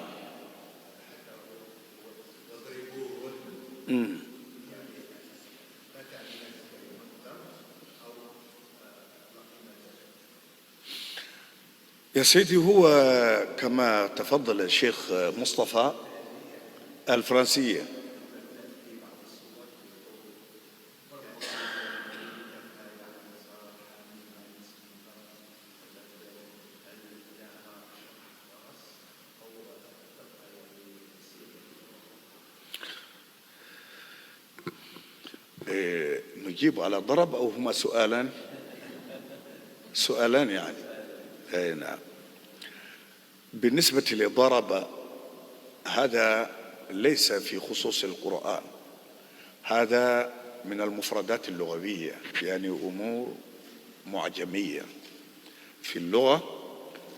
يا سيدي، هو كما تفضل الشيخ مصطفى، الفرنسية نجيب على ضرب أو هما سؤالان؟ سؤالان يعني. أي نعم. بالنسبة لضرب، هذا ليس في خصوص القرآن، هذا من المفردات اللغوية، يعني أمور معجمية في اللغة.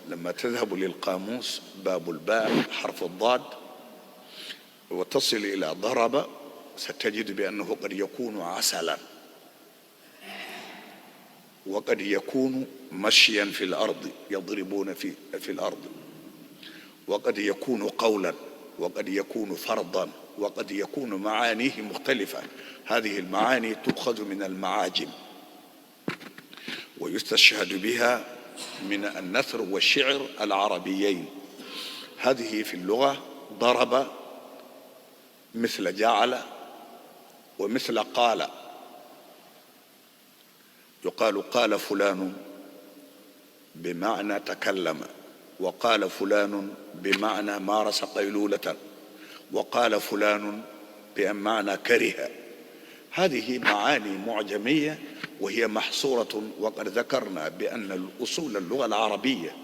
لما تذهب للقاموس باب الباء حرف الضاد وتصل إلى ضرب، ستجد بأنه قد يكون عسلا، وقد يكون مشيا في الأرض، يضربون في الأرض، وقد يكون قولا، وقد يكون فرضا، وقد يكون معانيه مختلفة. هذه المعاني تؤخذ من المعاجم ويستشهد بها من النثر والشعر العربيين. هذه في اللغة ضرب مثل جعل ومثل قال. يقال قال فلان بمعنى تكلم، وقال فلان بمعنى مارس قيلولة، وقال فلان بمعنى كره. هذه معاني معجمية وهي محصورة، وقد ذكرنا بأن الأصول اللغة العربية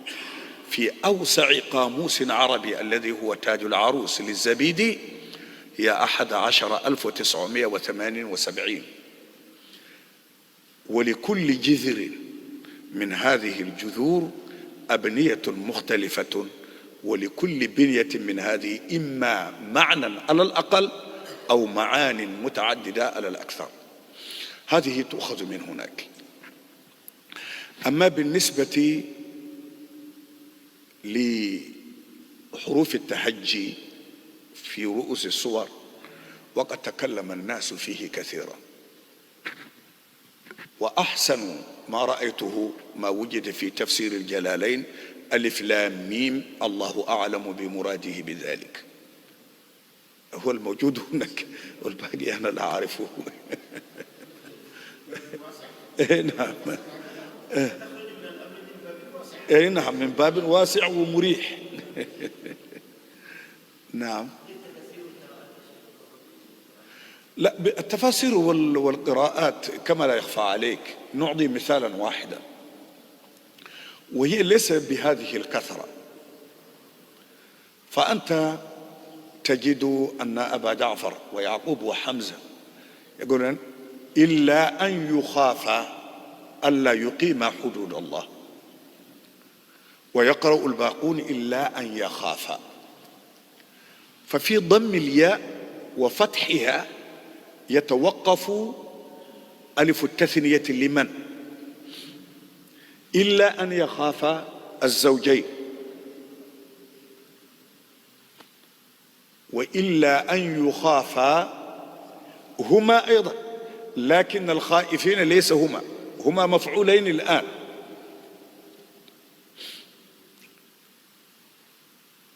في أوسع قاموس عربي الذي هو تاج العروس للزبيدي هي 11,978، ولكل جذر من هذه الجذور أبنية مختلفة، ولكل بنية من هذه إما معنى على الأقل أو معان متعددة على الأكثر. هذه تؤخذ من هناك. أما بالنسبة لحروف التهجي في رؤوس الصور، وقد تكلم الناس فيه كثيرا، وأحسن ما رأيته ما وجد في تفسير الجلالين: ألف لام ميم الله أعلم بمراده بذلك. هو الموجود هناك والباقي أنا لا أعرفه. نعم، نعم، من باب واسع ومريح. نعم. لا، التفاسير والقراءات كما لا يخفى عليك نعطي مثالا واحدا، وهي ليس بهذه الكثرة. فأنت تجد أن أبا جعفر ويعقوب وحمزة يقولون: إلا أن يخاف ألا يقيم حدود الله، ويقرأ الباقون: إلا أن يخاف. ففي ضم الياء وفتحها يتوقف ألف التثنية لمن؟ إلا أن يخاف الزوجين، وإلا أن يخاف هما أيضا، لكن الخائفين ليس هما مفعولين الآن.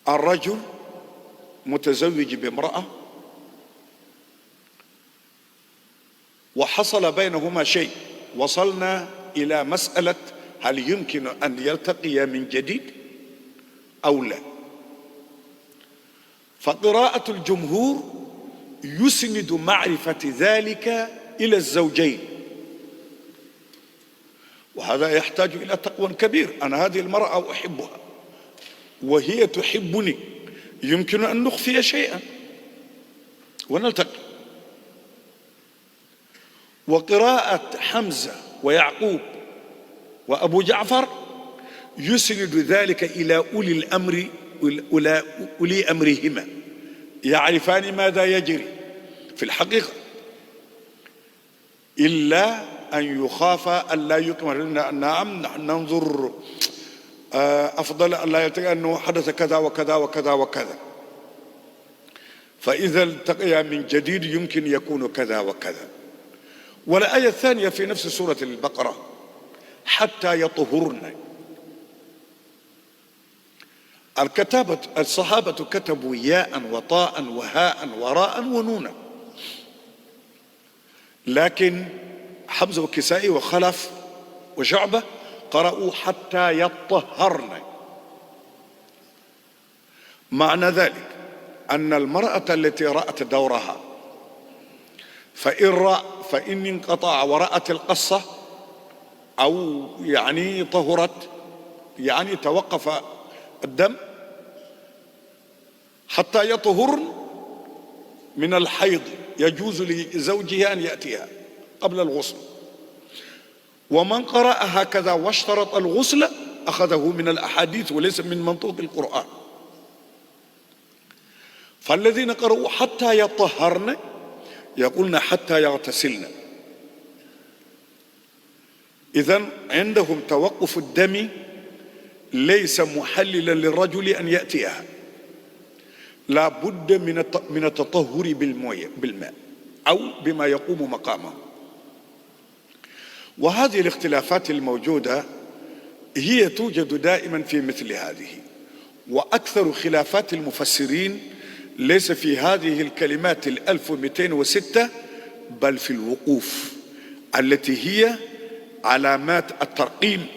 الرجل متزوج بامرأة وحصل بينهما شيء، وصلنا إلى مسألة هل يمكن أن يلتقيا من جديد أو لا. فقراءة الجمهور يسند معرفة ذلك إلى الزوجين، وهذا يحتاج إلى تقوى كبير. أنا هذه المرأة أحبها وهي تحبني، يمكن أن نخفي شيئا ونلتقي. وقراءة حمزة ويعقوب وأبو جعفر يسند ذلك إلى أولي الأمر، أولي أمرهما، يعرفان ماذا يجري في الحقيقة. إلا أن يخاف ألا يقيم. نعم، نحن ننظر أفضل ألا يلتقي أنه حدث كذا وكذا وكذا وكذا، فإذا التقيا من جديد يمكن يكون كذا وكذا. والآية الثانية في نفس سورة البقرة: حتى يطهرن. الصحابة كتبوا ياء وطاء وهاء وراء ونونا، لكن حمزة وكسائي وخلف وشعبة قرأوا حتى يطهرن. معنى ذلك أن المرأة التي رأت دورها فإن انقطع ورأت القصة أو يعني طهرت، يعني توقف الدم، حتى يطهرن من الحيض يجوز لزوجها أن يأتيها قبل الغسل. ومن قرأ هكذا واشترط الغسل أخذه من الأحاديث وليس من منطوق القرآن. فالذين قرأوا حتى يطهرن يقولن حتى يغتسلن. إذن عندهم توقف الدم ليس محللا للرجل أن يأتيها، لا بد من التطهر بالماء أو بما يقوم مقامه. وهذه الاختلافات الموجودة هي توجد دائما في مثل هذه. وأكثر خلافات المفسرين ليس في هذه الكلمات 1206 بل في الوقوف التي هي علامات الترقيم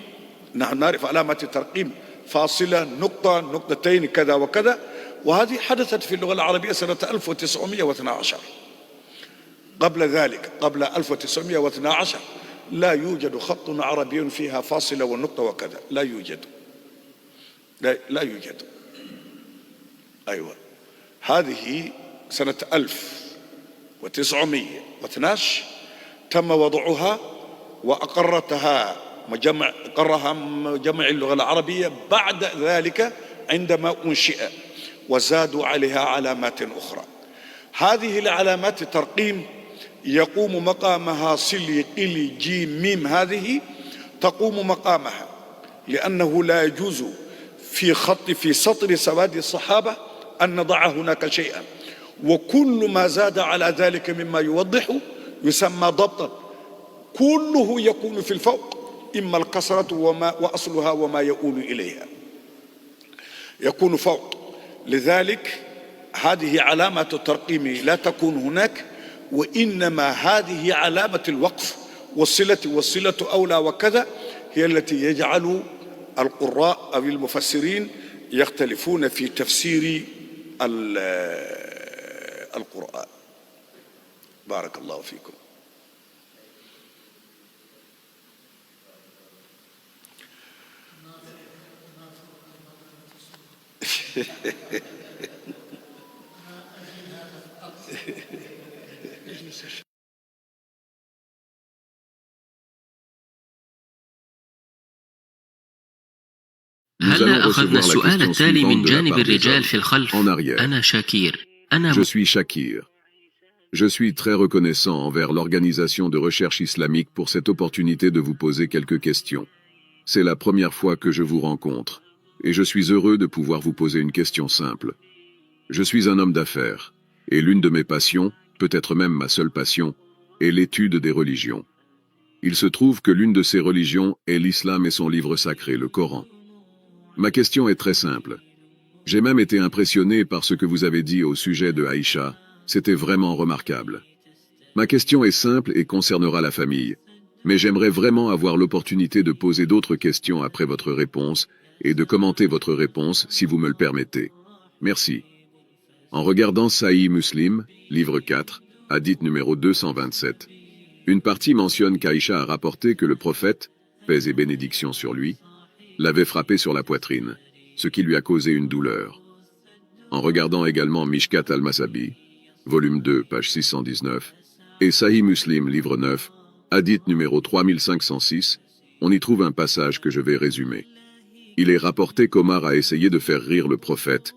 نحن نعرف علامة الترقيم فاصلة نقطة نقطتين كذا وكذا، وهذه حدثت في اللغة العربية سنة 1912. قبل ذلك قبل 1912 لا يوجد خط عربي فيها فاصلة والنقطة وكذا، لا يوجد، لا يوجد. أيوة، هذه سنة 1912 تم وضعها وأقرها مجمع اللغة العربية بعد ذلك عندما أنشئ، وزادوا عليها علامات أخرى. هذه العلامات الترقيم يقوم مقامها صلي قلي جيم ميم، هذه تقوم مقامها، لأنه لا يجوز في سطر سواد الصحابة أن نضع هناك شيئا، وكل ما زاد على ذلك مما يوضح يسمى ضبطا، كله يكون في الفوق، إما الكسرة وأصلها وما يؤول إليها يكون فوق. لذلك هذه علامة الترقيم لا تكون هناك، وإنما هذه علامة الوقف والصلة أولى وكذا هي التي يجعل القراء أو المفسرين يختلفون في تفسير القرآن. بارك الله فيكم. هلا أخذنا السؤال التالي من جانب الرجال في الخلف. أنا شاكير. Je suis Shakir. Je suis très reconnaissant envers l'organisation de recherche islamique pour cette opportunité de vous poser quelques questions. C'est la première fois que je vous rencontre, et je suis heureux de pouvoir vous poser une question simple. Je suis un homme d'affaires, et l'une de mes passions, peut-être même ma seule passion, est l'étude des religions. Il se trouve que l'une de ces religions est l'islam et son livre sacré, le Coran. Ma question est très simple. J'ai même été impressionné par ce que vous avez dit au sujet de Aïcha, c'était vraiment remarquable. Ma question est simple et concernera la famille, mais j'aimerais vraiment avoir l'opportunité de poser d'autres questions après votre réponse et de commenter votre réponse si vous me le permettez. Merci. En regardant Sahih Muslim, livre 4, hadith numéro 227, une partie mentionne qu'Aïcha a rapporté que le prophète, paix et bénédiction sur lui, l'avait frappé sur la poitrine, ce qui lui a causé une douleur. En regardant également Mishkat al-Masabi, volume 2, page 619, et Sahih Muslim, livre 9, hadith numéro 3506, on y trouve un passage que je vais résumer. Il est rapporté qu'Omar a essayé de faire rire le prophète,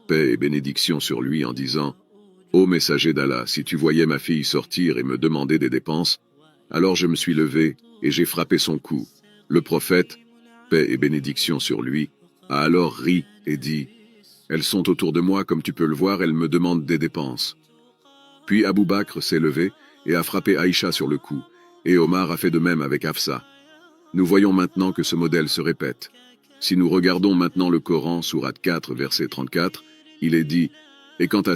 paix et bénédiction sur lui, en disant « Ô messager d'Allah, si tu voyais ma fille sortir et me demander des dépenses, alors je me suis levé et j'ai frappé son cou. Le prophète, paix et bénédiction sur lui, a alors ri et dit « Elles sont autour de moi, comme tu peux le voir, elles me demandent des dépenses. » Puis Abu Bakr s'est levé et a frappé Aïcha sur le cou, et Omar a fait de même avec Hafsa. Nous voyons maintenant que ce modèle se répète. Si nous regardons maintenant le Coran, sourate 4, verset 34, il est dit « Et quant à